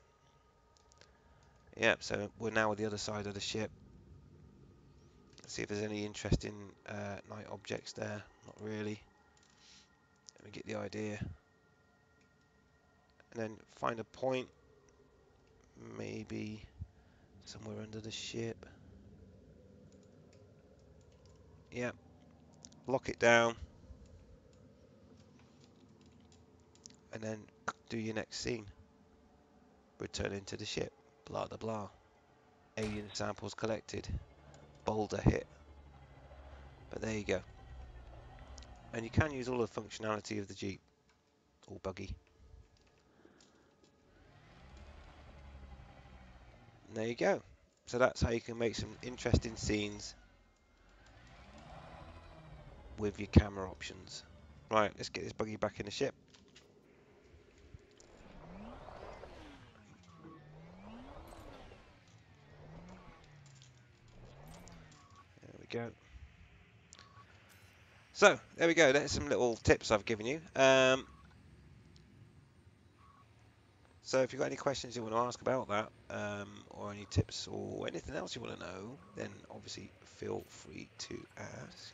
Yeah, so we're now at the other side of the ship. Let's see if there's any interesting night objects there. Not really. Let me get the idea. And then find a point. Maybe somewhere under the ship. Yeah. Lock it down. And then do your next scene. Returning to the ship. Blah, blah, blah. Alien samples collected. Boulder hit. But there you go. And you can use all the functionality of the Jeep or buggy. And there you go. So that's how you can make some interesting scenes with your camera options. Right, let's get this buggy back in the ship. There we go. So, there we go. There's some little tips I've given you. So if you've got any questions you want to ask about that, or any tips or anything else you want to know, then obviously feel free to ask.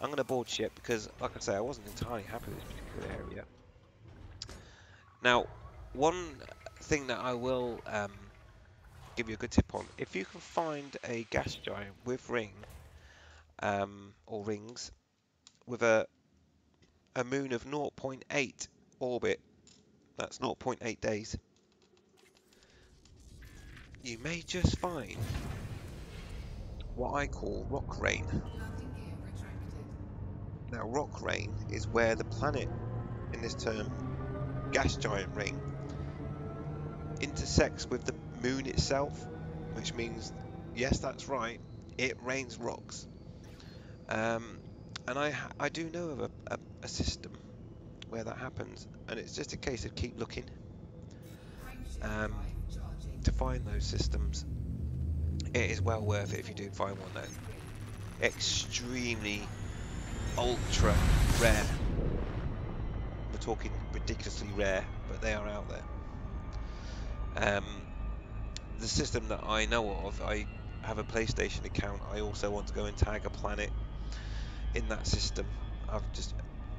I'm going to board ship because, like I say, I wasn't entirely happy with this particular area. Now, one thing that I will give you a good tip on, if you can find a gas giant with ring, or rings, with a moon of 0.8 orbit, that's 0.8 days, you may just find what I call rock rain. Now, rock rain is where the planet, in this term, gas giant ring, intersects with the moon itself, which means, yes, that's right, it rains rocks. And I do know of a system where that happens, and it's just a case of keep looking to find those systems. It is well worth it if you do find one though. Extremely ultra rare. We're talking ridiculously rare, but they are out there. The system that I know of, I have a PlayStation account. I also want to go and tag a planet in that system.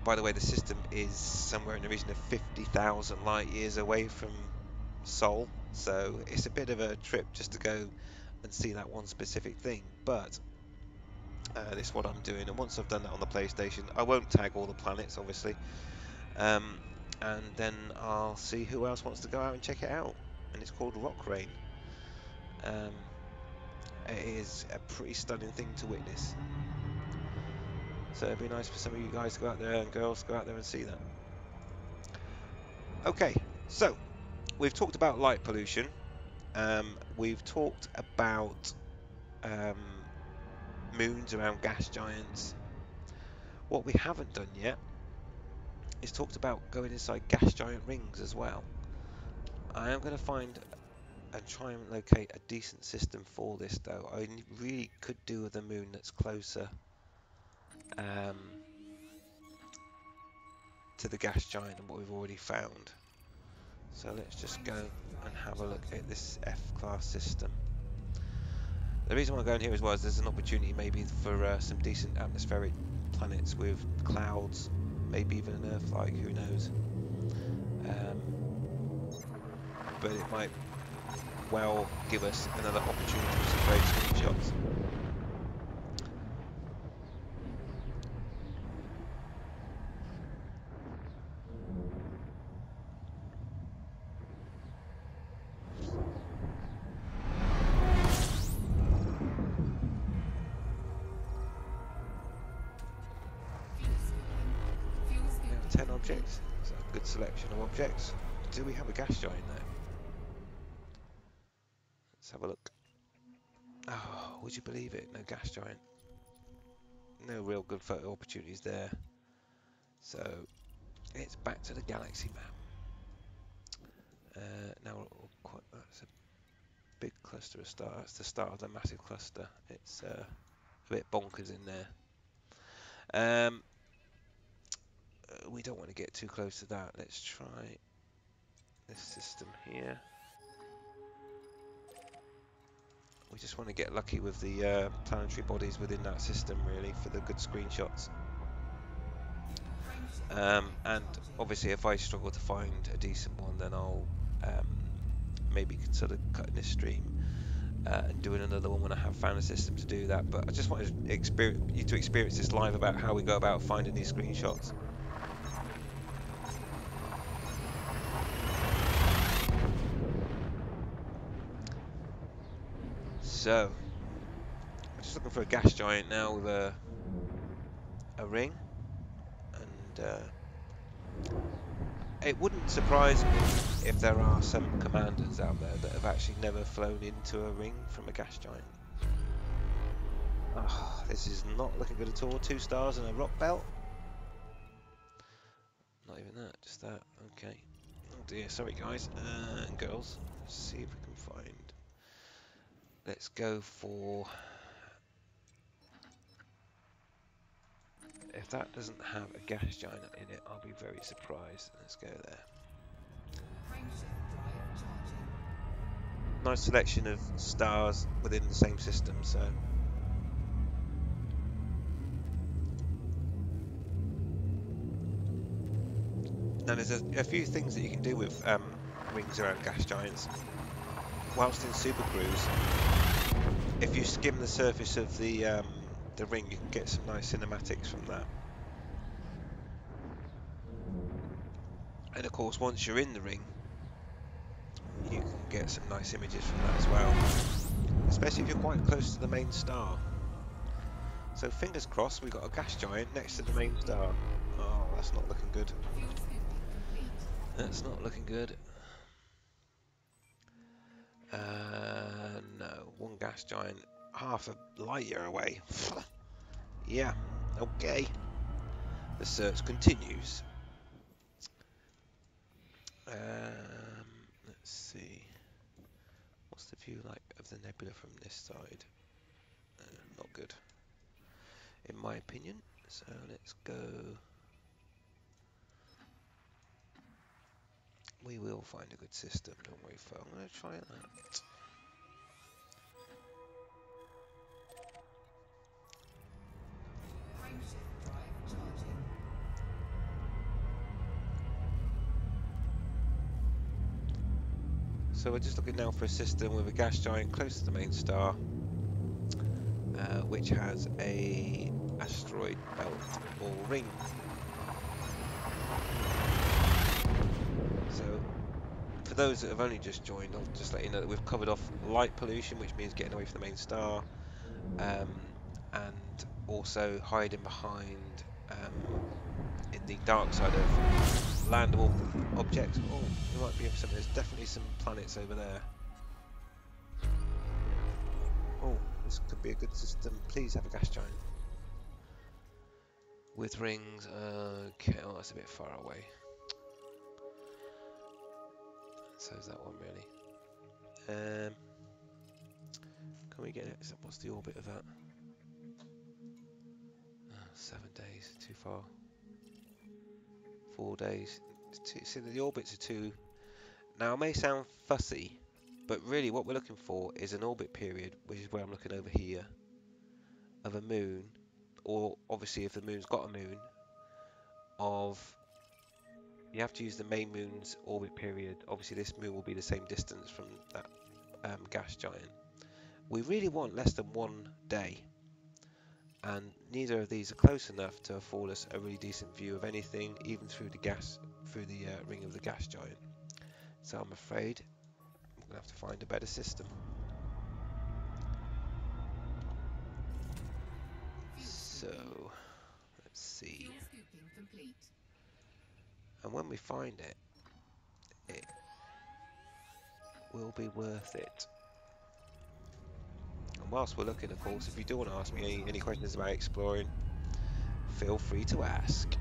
By the way, the system is somewhere in the region of 50,000 light years away from Sol, so it's a bit of a trip just to go and see that one specific thing, but this is what I'm doing, and once I've done that on the PlayStation, I won't tag all the planets obviously, and then I'll see who else wants to go out and check it out, and it's called Rock Rain. It is a pretty stunning thing to witness, so it'd be nice for some of you guys to go out there, and girls to go out there and see that. Okay, so we've talked about light pollution, we've talked about moons around gas giants. What we haven't done yet is talked about going inside gas giant rings as well. I am going to find and try and locate a decent system for this though. I really could do with a moon that's closer to the gas giant than what we've already found. So let's just go and have a look at this F-class system. The reason why I'm going here as well is there's an opportunity maybe for some decent atmospheric planets with clouds, maybe even an Earth-like, who knows. But it might well give us another opportunity for some great screenshots. objects. So a good selection of objects. Do we have a gas giant there? Let's have a look. Oh, would you believe it? No gas giant. No real good photo opportunities there. So it's back to the galaxy map. Now that's a big cluster of stars. That's the start of the massive cluster. It's a bit bonkers in there. We don't want to get too close to that. Let's try this system here. We just want to get lucky with the planetary bodies within that system, really, for the good screenshots. And obviously, if I struggle to find a decent one, then I'll maybe consider cutting this stream and doing another one when I have found a system to do that. But I just wanted you to experience this live about how we go about finding these screenshots. So, I'm just looking for a gas giant now with a ring, and it wouldn't surprise me if there are some commanders out there that have actually never flown into a ring from a gas giant. Oh, this is not looking good at all. 2 stars and a rock belt. Not even that, just that. Okay. Oh dear, sorry guys and girls. Let's see if we can find. Let's go for. If that doesn't have a gas giant in it, I'll be very surprised. Let's go there. Nice selection of stars within the same system, so. Now there's a few things that you can do with rings around gas giants. Whilst in Super Cruise, if you skim the surface of the ring, you can get some nice cinematics from that. And of course, once you're in the ring, you can get some nice images from that as well, especially if you're quite close to the main star. So fingers crossed, we've got a gas giant next to the main star. Oh, that's not looking good. That's not looking good. No, one gas giant, half a light year away. Yeah, okay. The search continues. Let's see. What's the view like of the nebula from this side? Not good, in my opinion. So let's go. We will find a good system, don't worry, folks. I'm going to try that. So we're just looking now for a system with a gas giant close to the main star, which has a asteroid belt or ring. So for those that have only just joined, I'll just let you know that we've covered off light pollution, which means getting away from the main star, and also hiding behind in the dark side of landable objects. Oh, there might be some. There's definitely some planets over there. Oh, this could be a good system. Please have a gas giant with rings. Okay, oh, that's a bit far away. So is that one really? Can we get it? What's the orbit of that? 7 days, too far. 4 days. See, the orbits are too. Now, it may sound fussy, but really what we're looking for is an orbit period, which is where I'm looking over here, of a moon, or obviously if the moon's got a moon, you have to use the main moon's orbit period. Obviously this moon will be the same distance from that gas giant. We really want less than 1 day, and neither of these are close enough to afford us a really decent view of anything, even through the ring of the gas giant. So I'm afraid I'm going to have to find a better system. So let's see. And when we find it, it will be worth it. And whilst we're looking, of course, if you do want to ask me any questions about exploring, feel free to ask.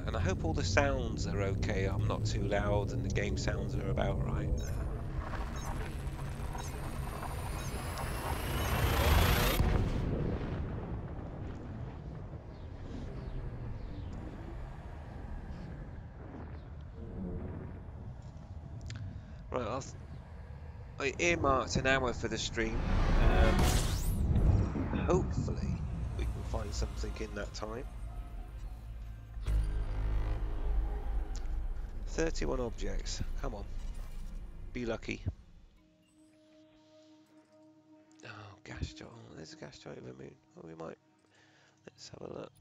And I hope all the sounds are okay. I'm not too loud and the game sounds are about right. Right, I earmarked an hour for the stream. Hopefully we can find something in that time. 31 objects. Come on. Be lucky. Oh, gas giant. Oh, there's a gas giant of a moon. Oh, we might. Let's have a look.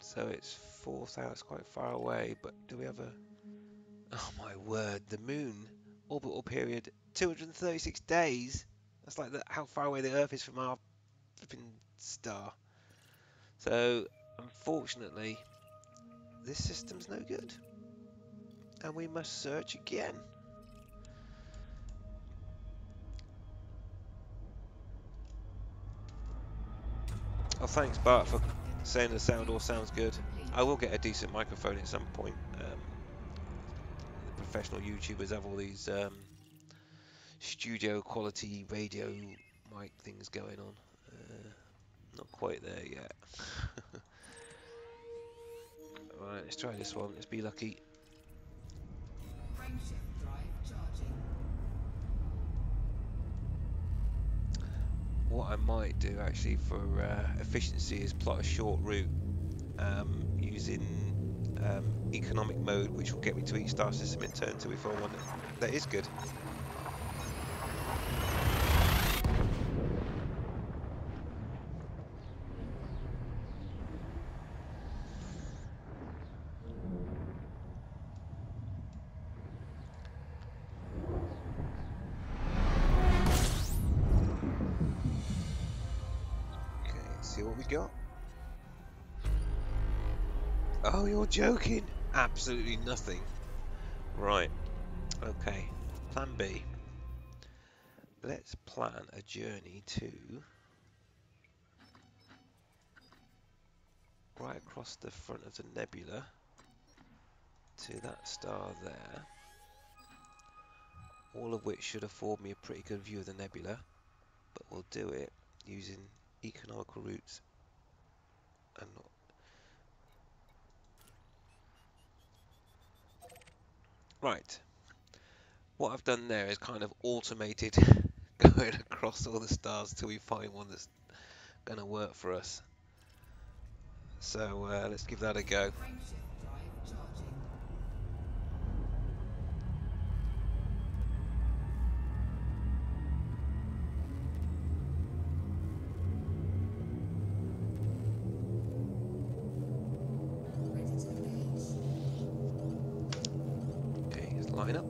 So it's 4,000. It's quite far away. But do we have a? Oh my word! The moon orbital period 236 days. That's like how far away the Earth is from our flipping star. So unfortunately, this system's no good, and we must search again. Oh, thanks Bart for saying the sound all sounds good. I will get a decent microphone at some point. The professional YouTubers have all these studio quality radio mic things going on. Not quite there yet. Alright, let's try this one. Let's be lucky. Frameshift drive charging. What I might do actually for efficiency is plot a short route using economic mode, which will get me to each star system in turn until we find one that is good. Okay, let's see what we got. Oh, you're joking! Absolutely nothing. Right. Okay. Plan B. Let's plan a journey to right across the front of the nebula to that star there, all of which should afford me a pretty good view of the nebula, but we'll do it using economical routes and not. Right, what I've done there is kind of automated going across all the stars till we find one that's going to work for us. So let's give that a go. Frameshift drive charging. Ready to engage. Okay, let's line up.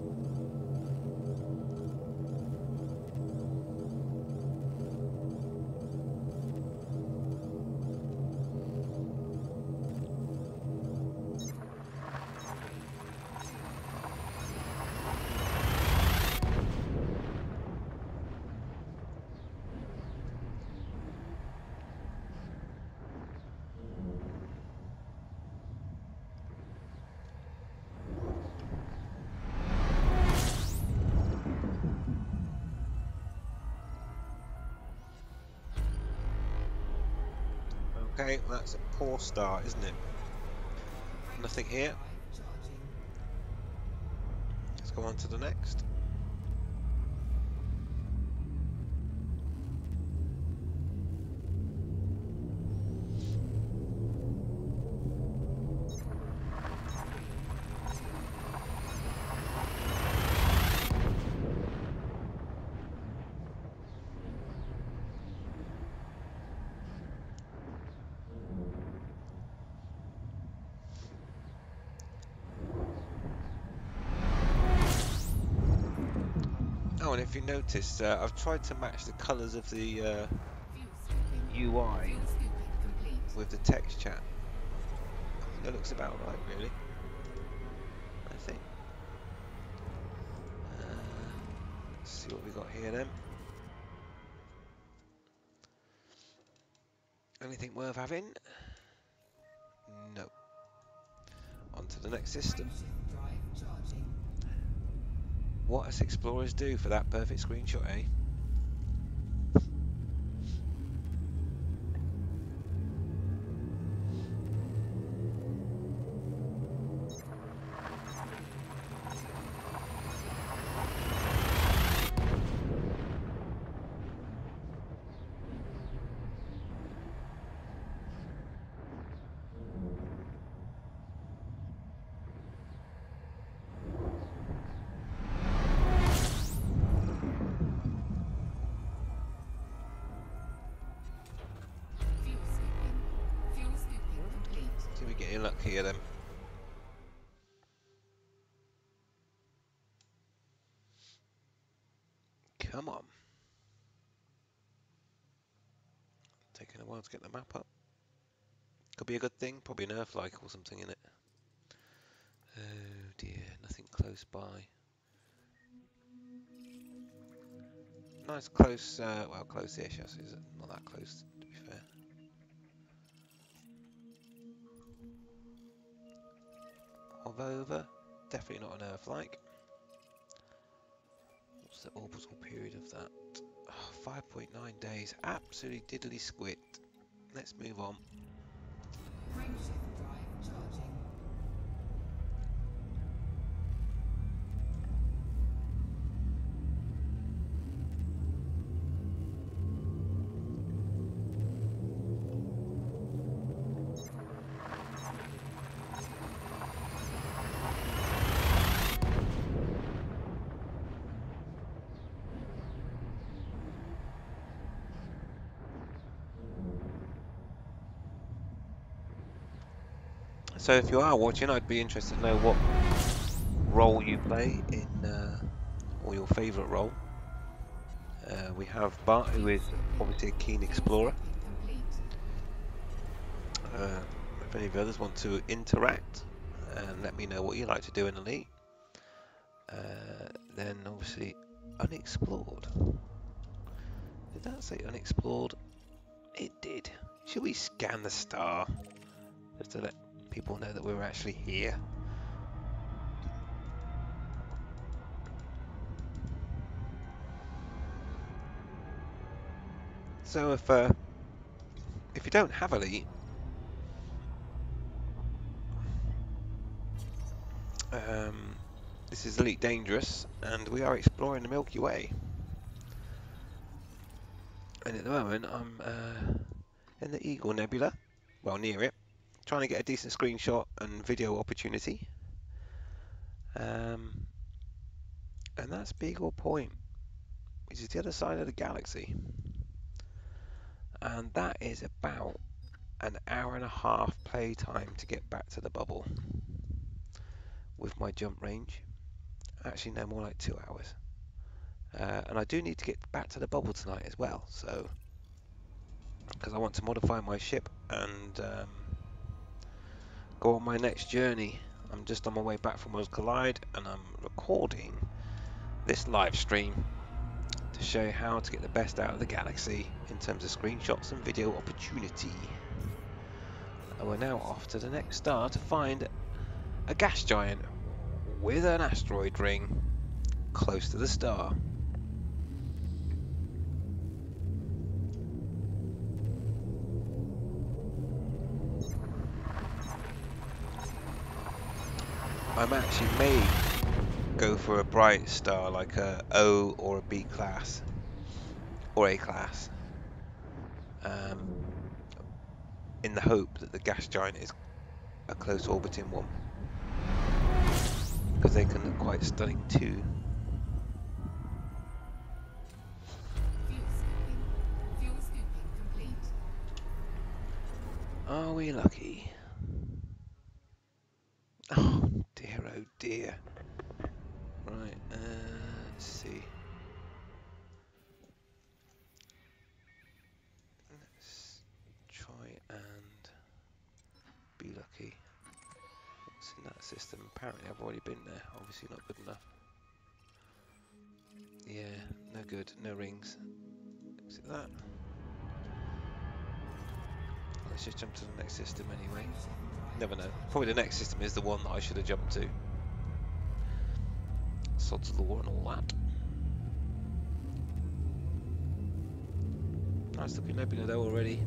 Okay, well, that's a poor start, isn't it? Nothing here. Drive charging. Let's go on to the next. on, if you notice, I've tried to match the colours of the Fuel scooping. UI Fuel scooping complete. with the text chat. I think that looks about right, really. I think. Let's see what we got here then. Anything worth having? No. On to the next system. Frameshift drive charging. What us explorers do for that perfect screenshot, eh? Fuel scooping. Fuel scooping complete. See if we get any luck here then. Come on. Taking a while to get the map up. Could be a good thing, probably an Earth-like or something in it. Oh dear, nothing close by. Nice close, well close-ish, I suppose, not that close to be fair. Over, definitely not an Earth-like. What's the orbital period of that? Oh, 5.9 days, absolutely diddly squit. Let's move on. Frameshift drive charging. So if you are watching, I'd be interested to know what role you play in, or your favourite role. We have Bart, who is obviously a keen explorer. If any of the others want to interact and let me know what you like to do in Elite. Then obviously unexplored. Did that say unexplored? It did. Should we scan the star just to let people know that we're actually here? So if you don't have Elite, this is Elite Dangerous, and we are exploring the Milky Way. And at the moment, I'm in the Eagle Nebula, well near it, trying to get a decent screenshot and video opportunity. And that's Beagle Point, which is the other side of the galaxy. And that is about an hour and a half play time to get back to the bubble with my jump range. Actually, no, more like 2 hours. And I do need to get back to the bubble tonight as well, so because I want to modify my ship and go on my next journey. I'm just on my way back from Worlds Collide, and I'm recording this live stream to show you how to get the best out of the galaxy in terms of screenshots and video opportunity. And we're now off to the next star to find a gas giant with an asteroid ring close to the star. I actually may go for a bright star like a O or a B class or A class, in the hope that the gas giant is a close orbiting one, because they can look quite stunning too. Fuel scooping complete. Are we lucky? Oh dear, oh dear. Right, let's see. that system. Apparently I've already been there. Obviously not good enough. Yeah, no good. No rings. Exit that. Let's just jump to the next system anyway. Never know. Probably the next system is the one that I should have jumped to. Sod's Law and all that. Nice looking nebula though already.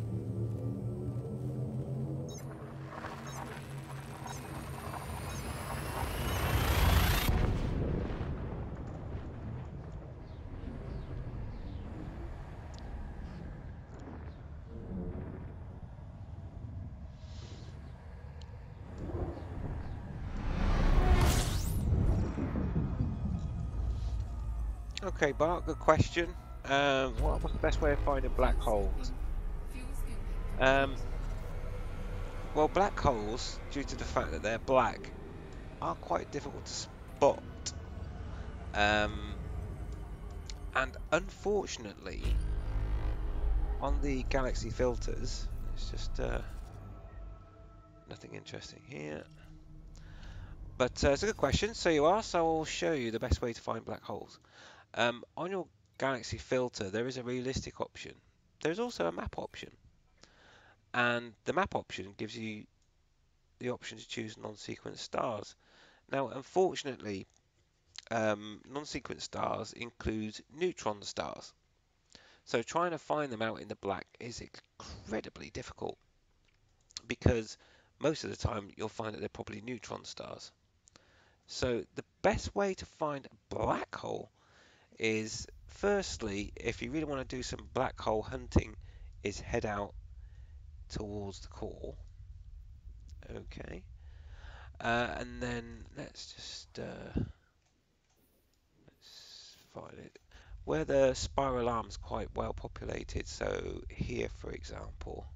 Okay, Bart, good question. What's the best way of finding black holes? Well, black holes, due to the fact that they're black, are quite difficult to spot. And unfortunately, on the galaxy filters, it's just nothing interesting here. But it's a good question, so you are, so I'll show you the best way to find black holes. On your galaxy filter, there is a realistic option. There's also a map option. And the map option gives you the option to choose non-sequence stars. Now, unfortunately, non-sequence stars include neutron stars. So trying to find them out in the black is incredibly difficult because most of the time you'll find that they're probably neutron stars. So the best way to find a black hole is, firstly, if you really want to do some black hole hunting, is head out towards the core. Okay. And then let's just let's find it. Where the spiral arm's quite well populated, so here for example,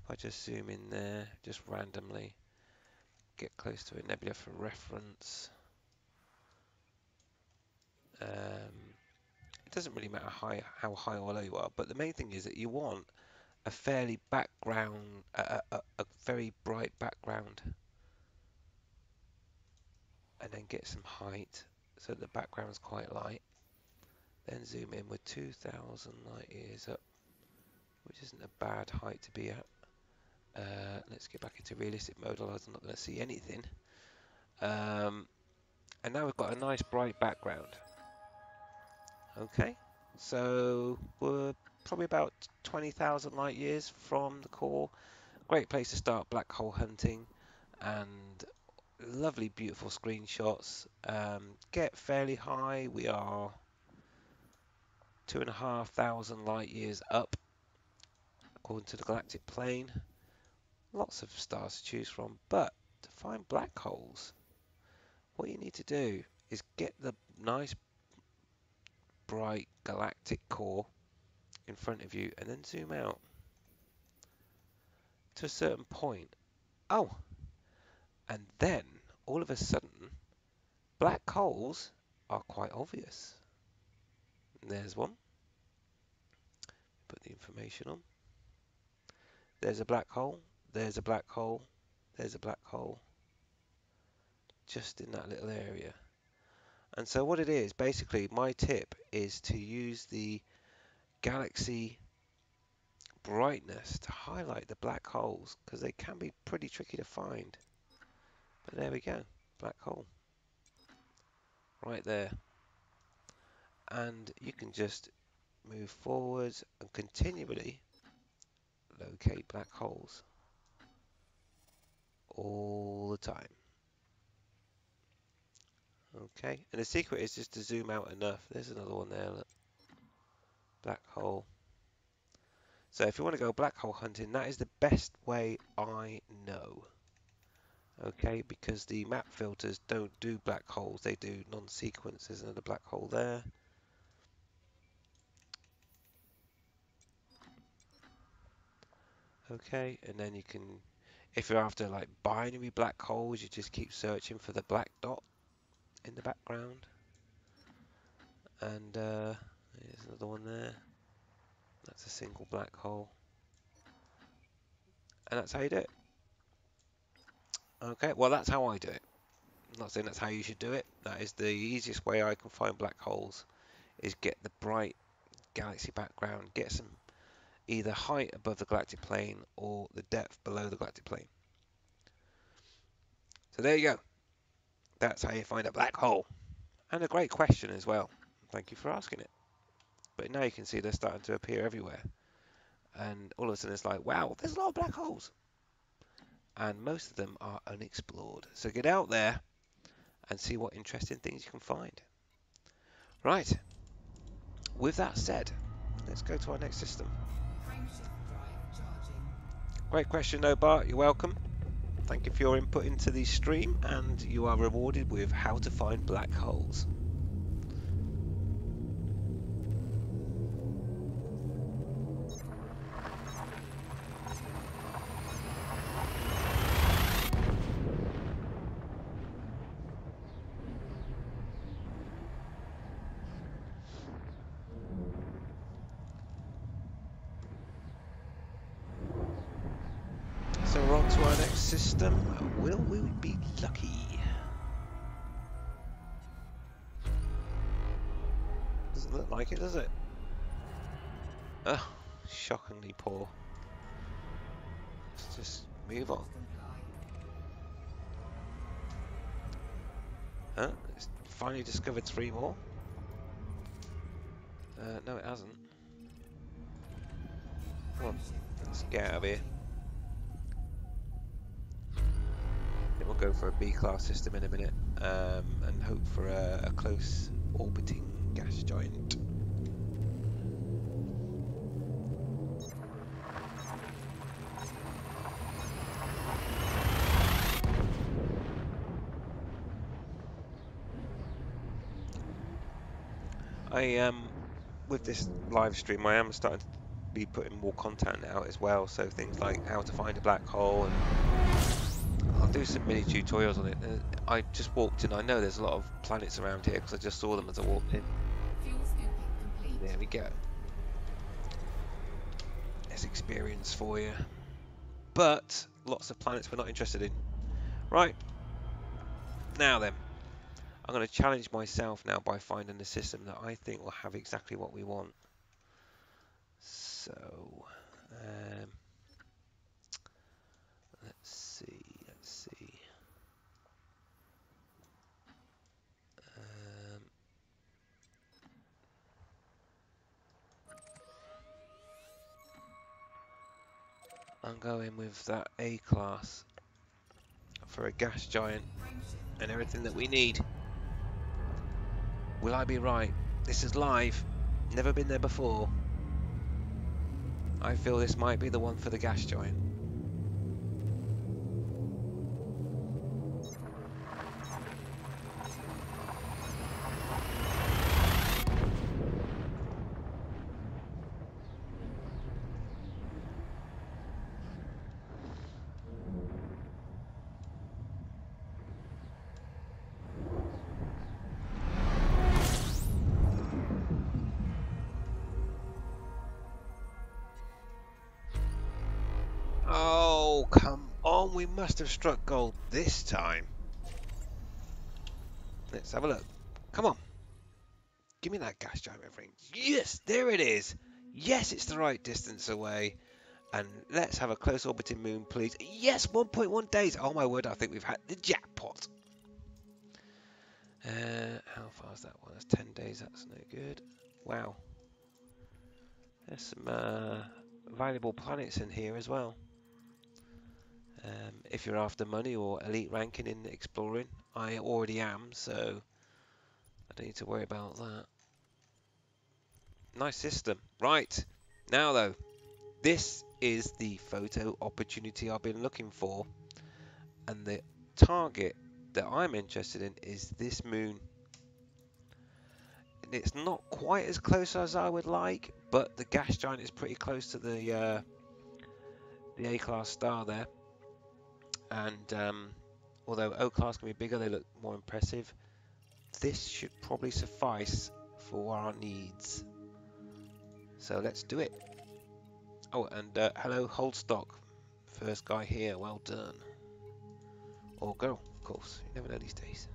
if I just zoom in there, just randomly, get close to a nebula for reference. It doesn't really matter how high or low you are, but the main thing is that you want a fairly background, a very bright background, and then get some height so that the background's quite light. Then zoom in with 2,000 light years up, which isn't a bad height to be at. Let's get back into realistic mode, otherwise I'm not going to see anything. And now we've got a nice bright background. Okay, so we're probably about 20,000 light years from the core. Great place to start black hole hunting, and lovely, beautiful screenshots. Get fairly high. We are 2,500 light years up, according to the galactic plane. Lots of stars to choose from, but to find black holes, what you need to do is get the nice bright galactic core in front of you and then zoom out to a certain point. Oh, and then all of a sudden black holes are quite obvious. And there's one. Put the information on. There's a black hole, there's a black hole, there's a black hole, just in that little area. And so what it is, basically, my tip is to use the galaxy brightness to highlight the black holes, because they can be pretty tricky to find. But there we go, black hole, right there. And you can just move forwards and continually locate black holes all the time. Okay, and the secret is just to zoom out enough. There's another one there, look. Black hole. So if you want to go black hole hunting, that is the best way I know. Okay, because the map filters don't do black holes, they do non-sequence. There's another black hole there. Okay, and then you can, if you're after like binary black holes, you just keep searching for the black dot in the background. And there's another one there. That's a single black hole. And that's how you do it. Okay, well that's how I do it. I'm not saying that's how you should do it. That is the easiest way I can find black holes, is get the bright galaxy background, get some either height above the galactic plane or the depth below the galactic plane. So there you go. That's how you find a black hole. And a great question as well. Thank you for asking it. But now you can see they're starting to appear everywhere. And all of a sudden it's like, wow, there's a lot of black holes. And most of them are unexplored. So get out there and see what interesting things you can find. Right. With that said, let's go to our next system. Frameshift drive charging. Great question though, Bart. You're welcome. Thank you for your input into the stream, and you are rewarded with how to find black holes. So we're on to our next system. Will we be lucky? Doesn't look like it, does it? Oh, shockingly poor. Let's just move on. Huh? It's finally discovered 3 more. No, it hasn't. Come on, let's get out of here. Then we'll go for a B-class system in a minute, and hope for a close orbiting gas giant. With this live stream, I am starting to be putting more content out as well. So things like how to find a black hole, and I'll do some mini tutorials on it. I just walked in. I know there's a lot of planets around here because I just saw them as I walked in. Fuel scooping complete. There we go. There's experience for you. But lots of planets we're not interested in. Right. Now then. I'm going to challenge myself now by finding a system that I think will have exactly what we want. So, let's see. I'm going with that A class for a gas giant and everything that we need. Will I be right? This is live. Never been there before. I feel this might be the one for the gas giant. Oh, come on. We must have struck gold this time. Let's have a look. Come on. Give me that gas giant ring. Yes, there it is. Yes, it's the right distance away. And let's have a close orbiting moon, please. Yes, 1.1 days. Oh my word, I think we've had the jackpot. How far is that one? That's 10 days. That's no good. Wow. There's some valuable planets in here as well. If you're after money or elite ranking in exploring, I already am, so I don't need to worry about that. Nice system. Right, now though, this is the photo opportunity I've been looking for, and the target that I'm interested in is this moon. It's not quite as close as I would like, but the gas giant is pretty close to the A-class star there. And although O-class can be bigger, they look more impressive. This should probably suffice for our needs. So let's do it. Oh, and hello, Holdstock. First guy here, well done. Or girl, course. You never know these days.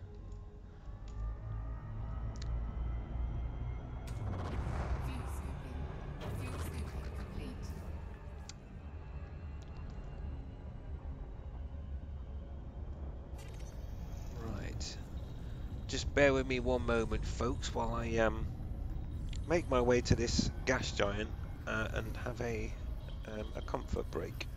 Fuel scooping. Fuel scooping complete. Right. Just bear with me one moment, folks, while I make my way to this gas giant and have a comfort break.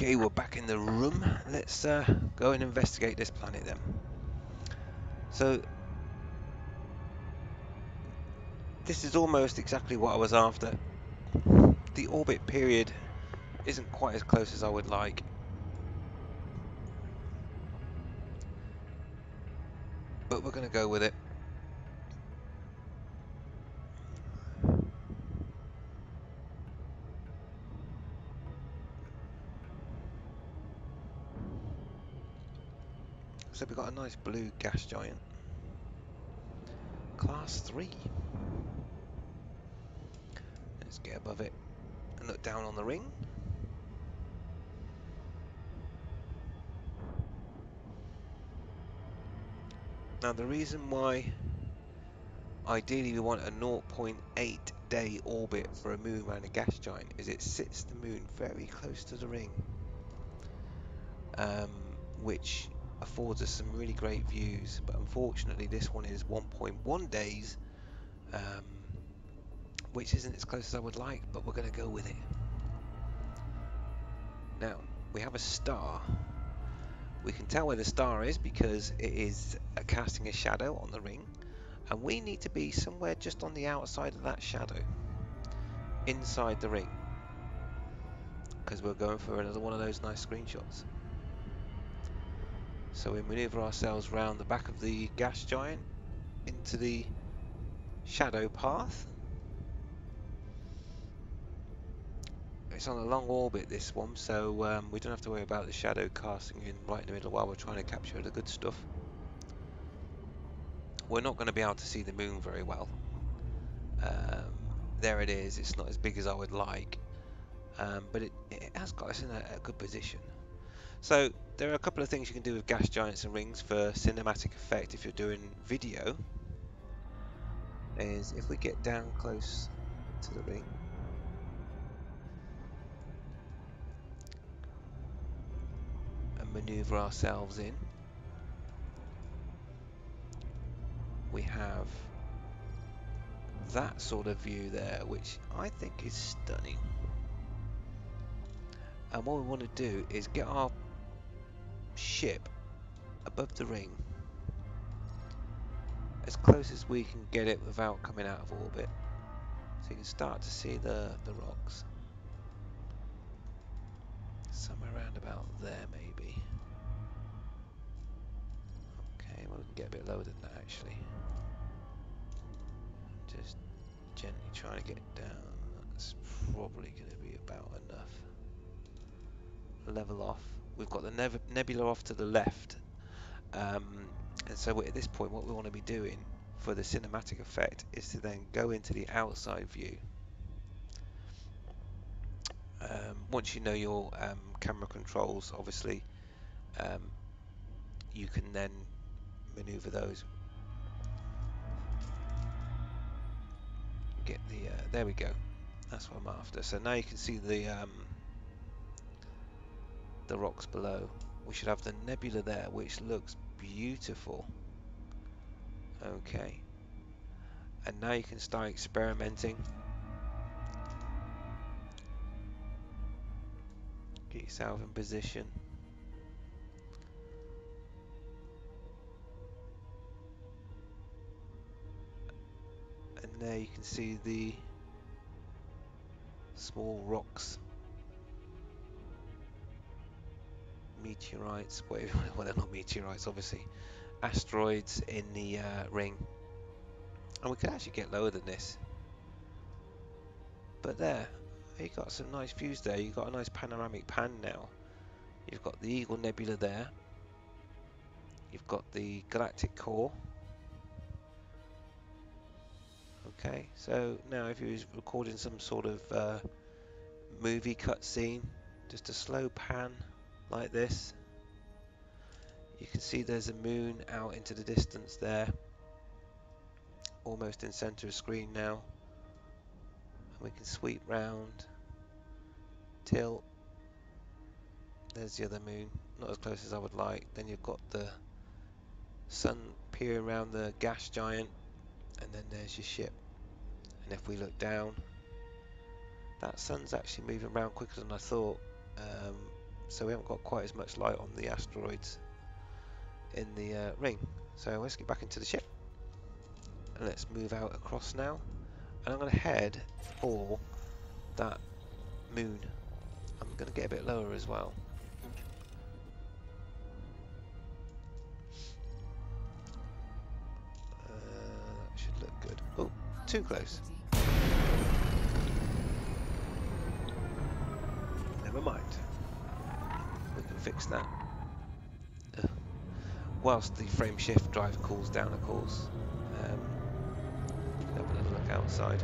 Okay, we're back in the room. Let's go and investigate this planet then. So this is almost exactly what I was after. The orbit period isn't quite as close as I would like. But we're going to go with it. So we've got a nice blue gas giant. Class 3. Let's get above it and look down on the ring. Now the reason why ideally we want a 0.8 day orbit for a moon around a gas giant is it sits the moon very close to the ring, which affords us some really great views, but unfortunately this one is 1.1 days, which isn't as close as I would like, but we're going to go with it. Now we have a star. We can tell where the star is because it is casting a shadow on the ring, and we need to be somewhere just on the outside of that shadow, inside the ring, because we're going for another one of those nice screenshots. So we maneuver ourselves round the back of the gas giant into the shadow path. it's on a long orbit, this one, so we don't have to worry about the shadow casting in right in the middle while we're trying to capture the good stuff. We're not going to be able to see the moon very well. There it is. It's not as big as I would like, but it has got us in a good position. So there are a couple of things you can do with gas giants and rings for cinematic effect if you're doing video. Is if we get down close to the ring, and maneuver ourselves in, we have that sort of view there, which I think is stunning. And what we want to do is get our ship above the ring as close as we can get it without coming out of orbit, so you can start to see the rocks somewhere around about there maybe. Okay, well we can get a bit lower than that actually. Just gently trying to get down. That's probably going to be about enough. Level off. We've got the nebula off to the left, and so at this point what we want to be doing for the cinematic effect is to then go into the outside view. Once you know your camera controls, obviously you can then maneuver those. Get the there we go. That's what I'm after. So now you can see the rocks below. We should have the nebula there, which looks beautiful. Okay. And now you can start experimenting. Get yourself in position. And there you can see the small rocks, meteorites, whatever. Well, they're not meteorites, obviously. Asteroids in the ring. And we could actually get lower than this. But there, you got some nice views there. You've got a nice panoramic pan now. You've got the Eagle Nebula there. You've got the galactic core. Okay, so now if you was recording some sort of movie cutscene, just a slow pan like this, you can see there's a moon out into the distance there, almost in center of screen now. And we can sweep round till there's the other moon, not as close as I would like. Then you've got the sun peering around the gas giant, and then there's your ship. And if we look down, that sun's actually moving around quicker than I thought, so we haven't got quite as much light on the asteroids in the ring. So let's get back into the ship and let's move out across now, and I'm going to head for that moon. I'm going to get a bit lower as well. That should look good. Oh, too close. Never mind. We can fix that. Whilst the frame shift drive cools down, of course. Have a little look outside.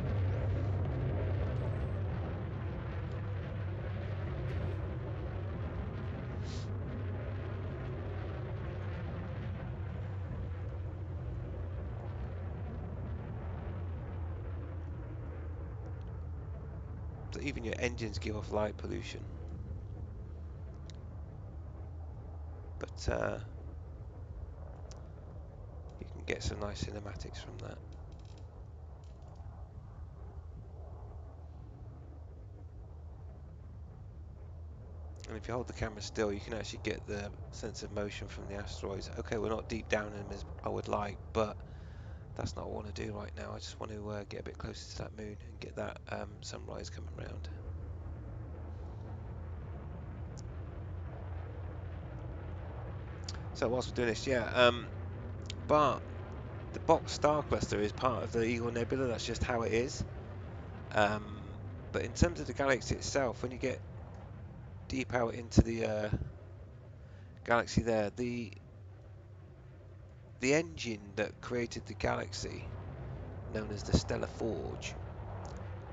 So even your engines give off light pollution. But you can get some nice cinematics from that. And if you hold the camera still, you can actually get the sense of motion from the asteroids. Okay, we're not deep down in them as I would like, but that's not what I want to do right now. I just want to get a bit closer to that moon and get that sunrise coming around. So whilst we're doing this, yeah, but the box star cluster is part of the Eagle Nebula. That's just how it is. But in terms of the galaxy itself, when you get deep out into the galaxy there, the engine that created the galaxy, known as the Stellar Forge,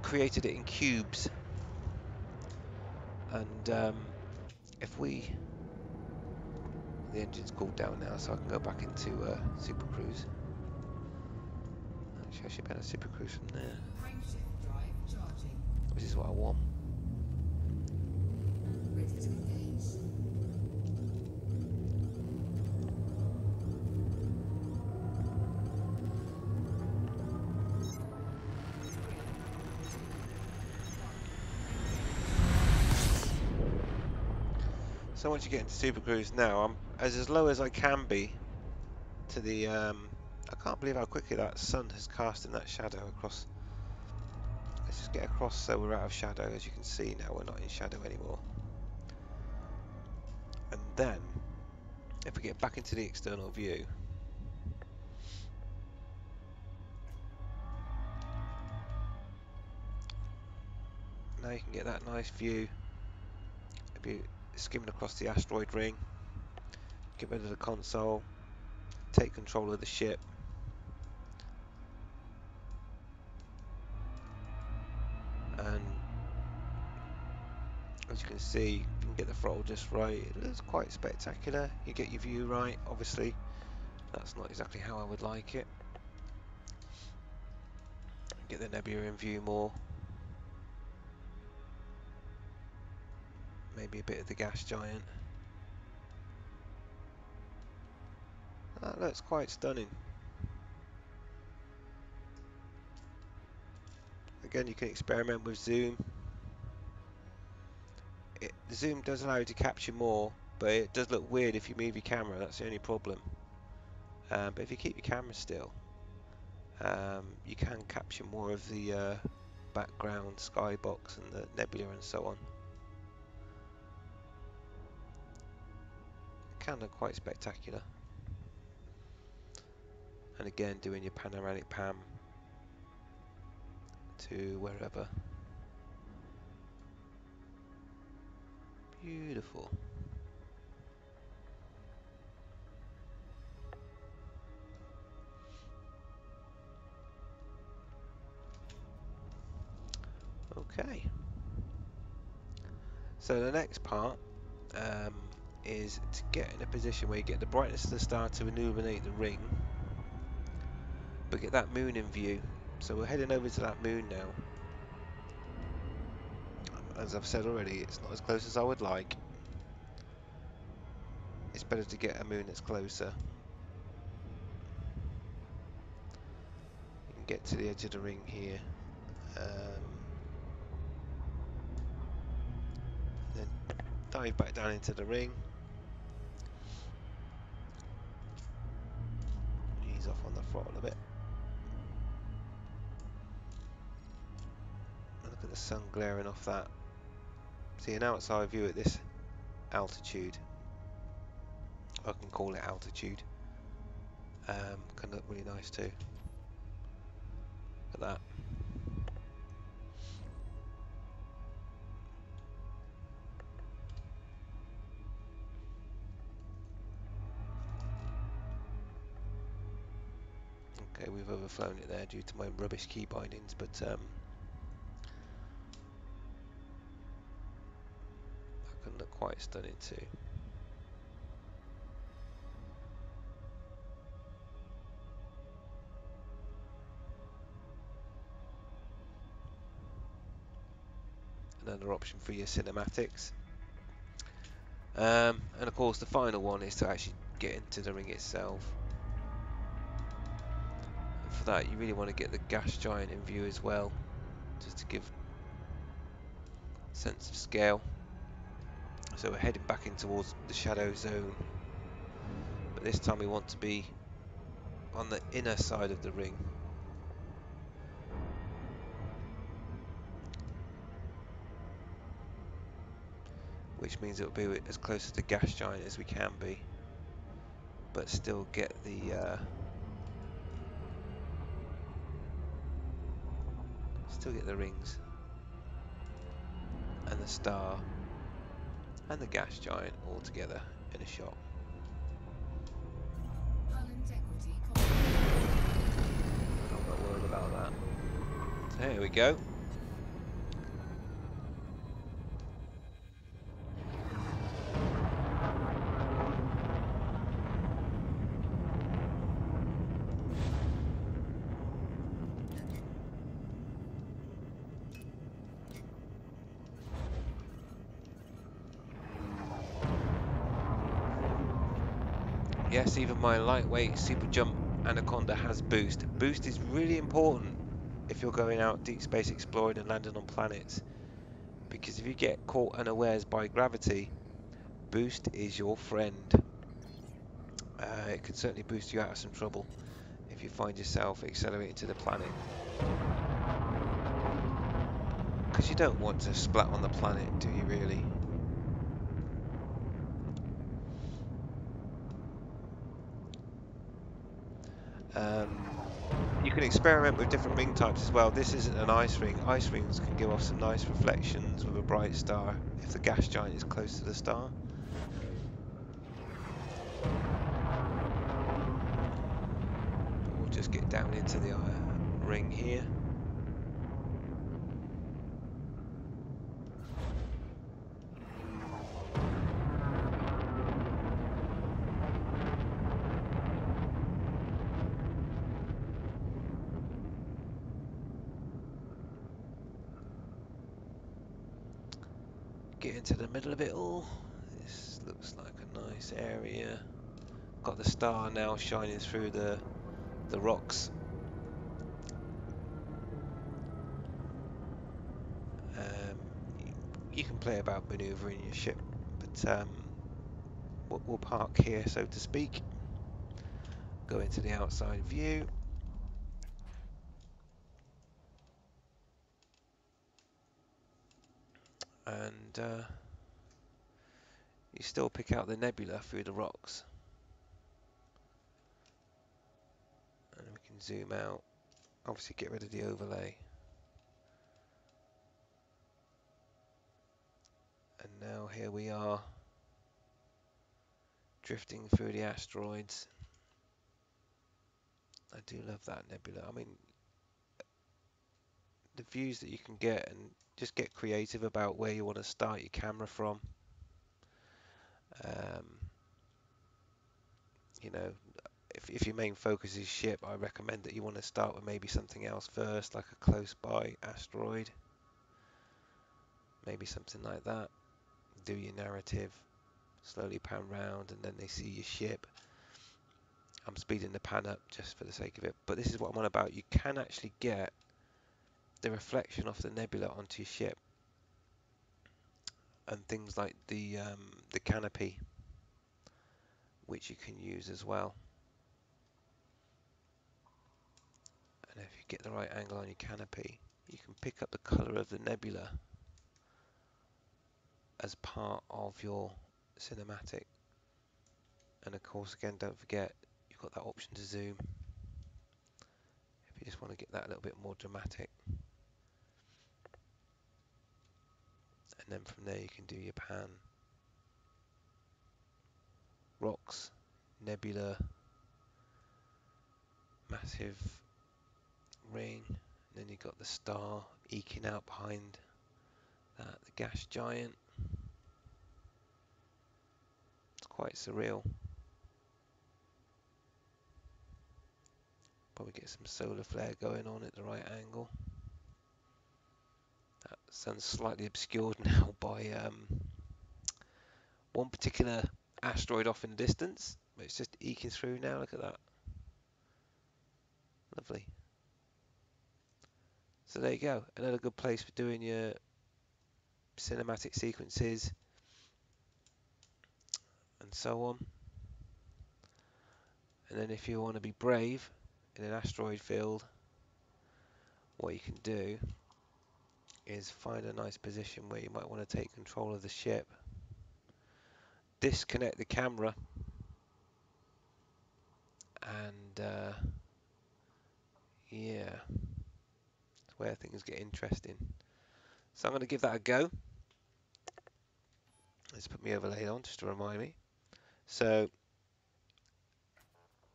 created it in cubes. And if we... The engine's cooled down now, so I can go back into Super Cruise. Actually, I should be able to Super Cruise from there. Frameshift drive charging. Which is what I want. Ready to engage. So once you get into Super Cruise now, I'm as low as I can be to the... I can't believe how quickly that sun has cast in that shadow across. Let's just get across so we're out of shadow. As you can see now, we're not in shadow anymore. And then, if we get back into the external view, now you can get that nice view. If you skimming across the asteroid ring, get rid of the console, take control of the ship. And as you can see, you can get the throttle just right. It looks quite spectacular. You get your view right, obviously. That's not exactly how I would like it. Get the nebula in view more. Maybe a bit of the gas giant. That looks quite stunning. Again, you can experiment with zoom. The zoom does allow you to capture more, but it does look weird if you move your camera. That's the only problem. But if you keep your camera still, you can capture more of the background skybox and the nebula and so on. It can look quite spectacular. And again, doing your panoramic pan to wherever. Beautiful. Okay. So the next part is to get in a position where you get the brightness of the star to illuminate the ring, but get that moon in view. So we're heading over to that moon now. As I've said already, it's not as close as I would like. It's better to get a moon that's closer. You can get to the edge of the ring here. Then dive back down into the ring. Ease off on the throttle a bit. And look at the sun glaring off that. See an outside view at this altitude. I can call it altitude. Can look really nice too. Look at that. Okay, we've overflown it there due to my rubbish key bindings, but that can look quite stunning too. Another option for your cinematics. And of course the final one is to actually get into the ring itself. And for that you really want to get the gas giant in view as well, just to give a sense of scale. So we're heading back in towards the shadow zone, but this time we want to be on the inner side of the ring. Which means it will be as close to the gas giant as we can be, but still get the rings. the star and the gas giant all together in a shot. Hull integrity I'm not worried about that. There we go. Yes, even my lightweight super jump Anaconda has boost. Boost is really important if you're going out deep space exploring and landing on planets, because if you get caught unawares by gravity, boost is your friend. It could certainly boost you out of some trouble if you find yourself accelerating to the planet, because you don't want to splat on the planet, do you really? You can experiment with different ring types as well. This isn't an ice ring. Ice rings can give off some nice reflections with a bright star if the gas giant is close to the star. But we'll just get down into the ring here. Get into the middle of it all. This looks like a nice area. Got the star now shining through the rocks. You can play about manoeuvring your ship, but we'll park here, so to speak. Go into the outside view. And you still pick out the nebula through the rocks. And we can zoom out. Obviously get rid of the overlay. And now here we are, drifting through the asteroids. I do love that nebula. I mean, the views that you can get, and just get creative about where you want to start your camera from. Um, you know, if your main focus is ship, I recommend that you want to start with maybe something else first, like a close by asteroid. Maybe something like that. Do your narrative, slowly pan round, and then they see your ship. I'm speeding the pan up just for the sake of it, but this is what I'm on about. You can actually get the reflection off the nebula onto your ship, and things like the canopy, which you can use as well. And if you get the right angle on your canopy, you can pick up the colour of the nebula as part of your cinematic. And of course, again, don't forget you've got that option to zoom if you just want to get that a little bit more dramatic. And then from there you can do your pan. Rocks, nebula, massive ring, and then you've got the star eking out behind that, the gas giant. It's quite surreal. Probably get some solar flare going on at the right angle. That sun's slightly obscured now by one particular asteroid off in the distance, but it's just eking through now. Look at that. Lovely. So there you go. Another good place for doing your cinematic sequences and so on. And then if you want to be brave in an asteroid field, what you can do is find a nice position where you might want to take control of the ship, disconnect the camera, and yeah, it's where things get interesting. So I'm going to give that a go. Let's put my overlay on just to remind me. So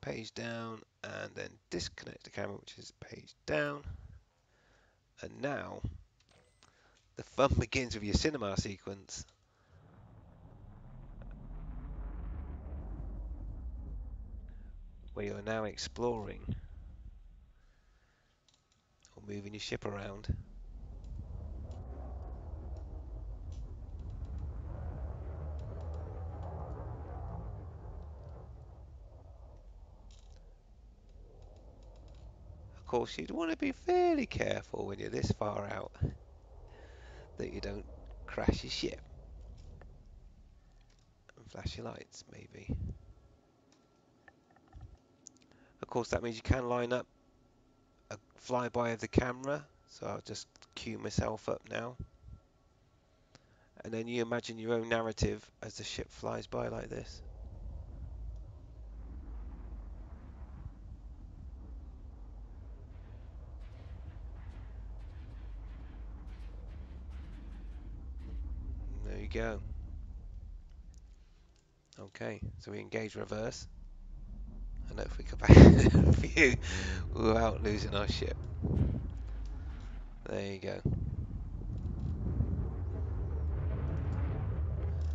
page down, and then disconnect the camera, which is page down. And now the fun begins with your cinema sequence, where you're now exploring or moving your ship around. Of course, you'd want to be fairly careful when you're this far out that you don't crash your ship and flash your lights, maybe. Of course, that means you can line up a flyby of the camera, so I'll just cue myself up now. And then you imagine your own narrative as the ship flies by like this. And there you go. Okay, so we engage reverse, and hopefully come back to view without losing our ship. There you go.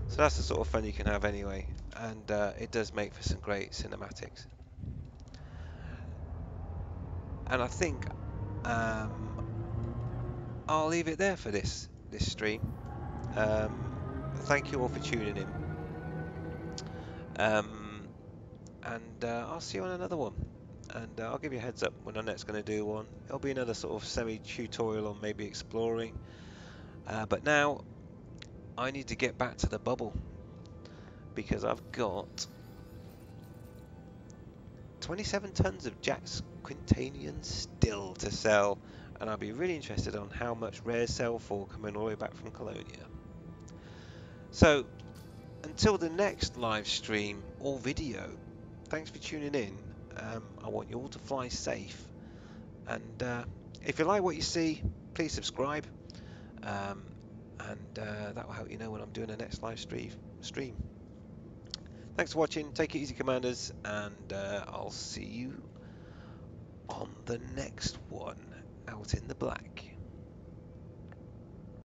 So that's the sort of fun you can have anyway, and it does make for some great cinematics. And I think I'll leave it there for this stream. Thank you all for tuning in, and I'll see you on another one. And I'll give you a heads up when I'm next going to do one. It'll be another sort of semi-tutorial on maybe exploring. But now I need to get back to the bubble because I've got 27 tons of Jack's Quintanian still to sell, and I'll be really interested on how much rares sell for coming all the way back from Colonia. So until the next live stream or video, thanks for tuning in. I want you all to fly safe, and if you like what you see, please subscribe, and that will help you know when I'm doing the next live stream. Thanks for watching, take it easy commanders, and I'll see you on the next one, out in the black.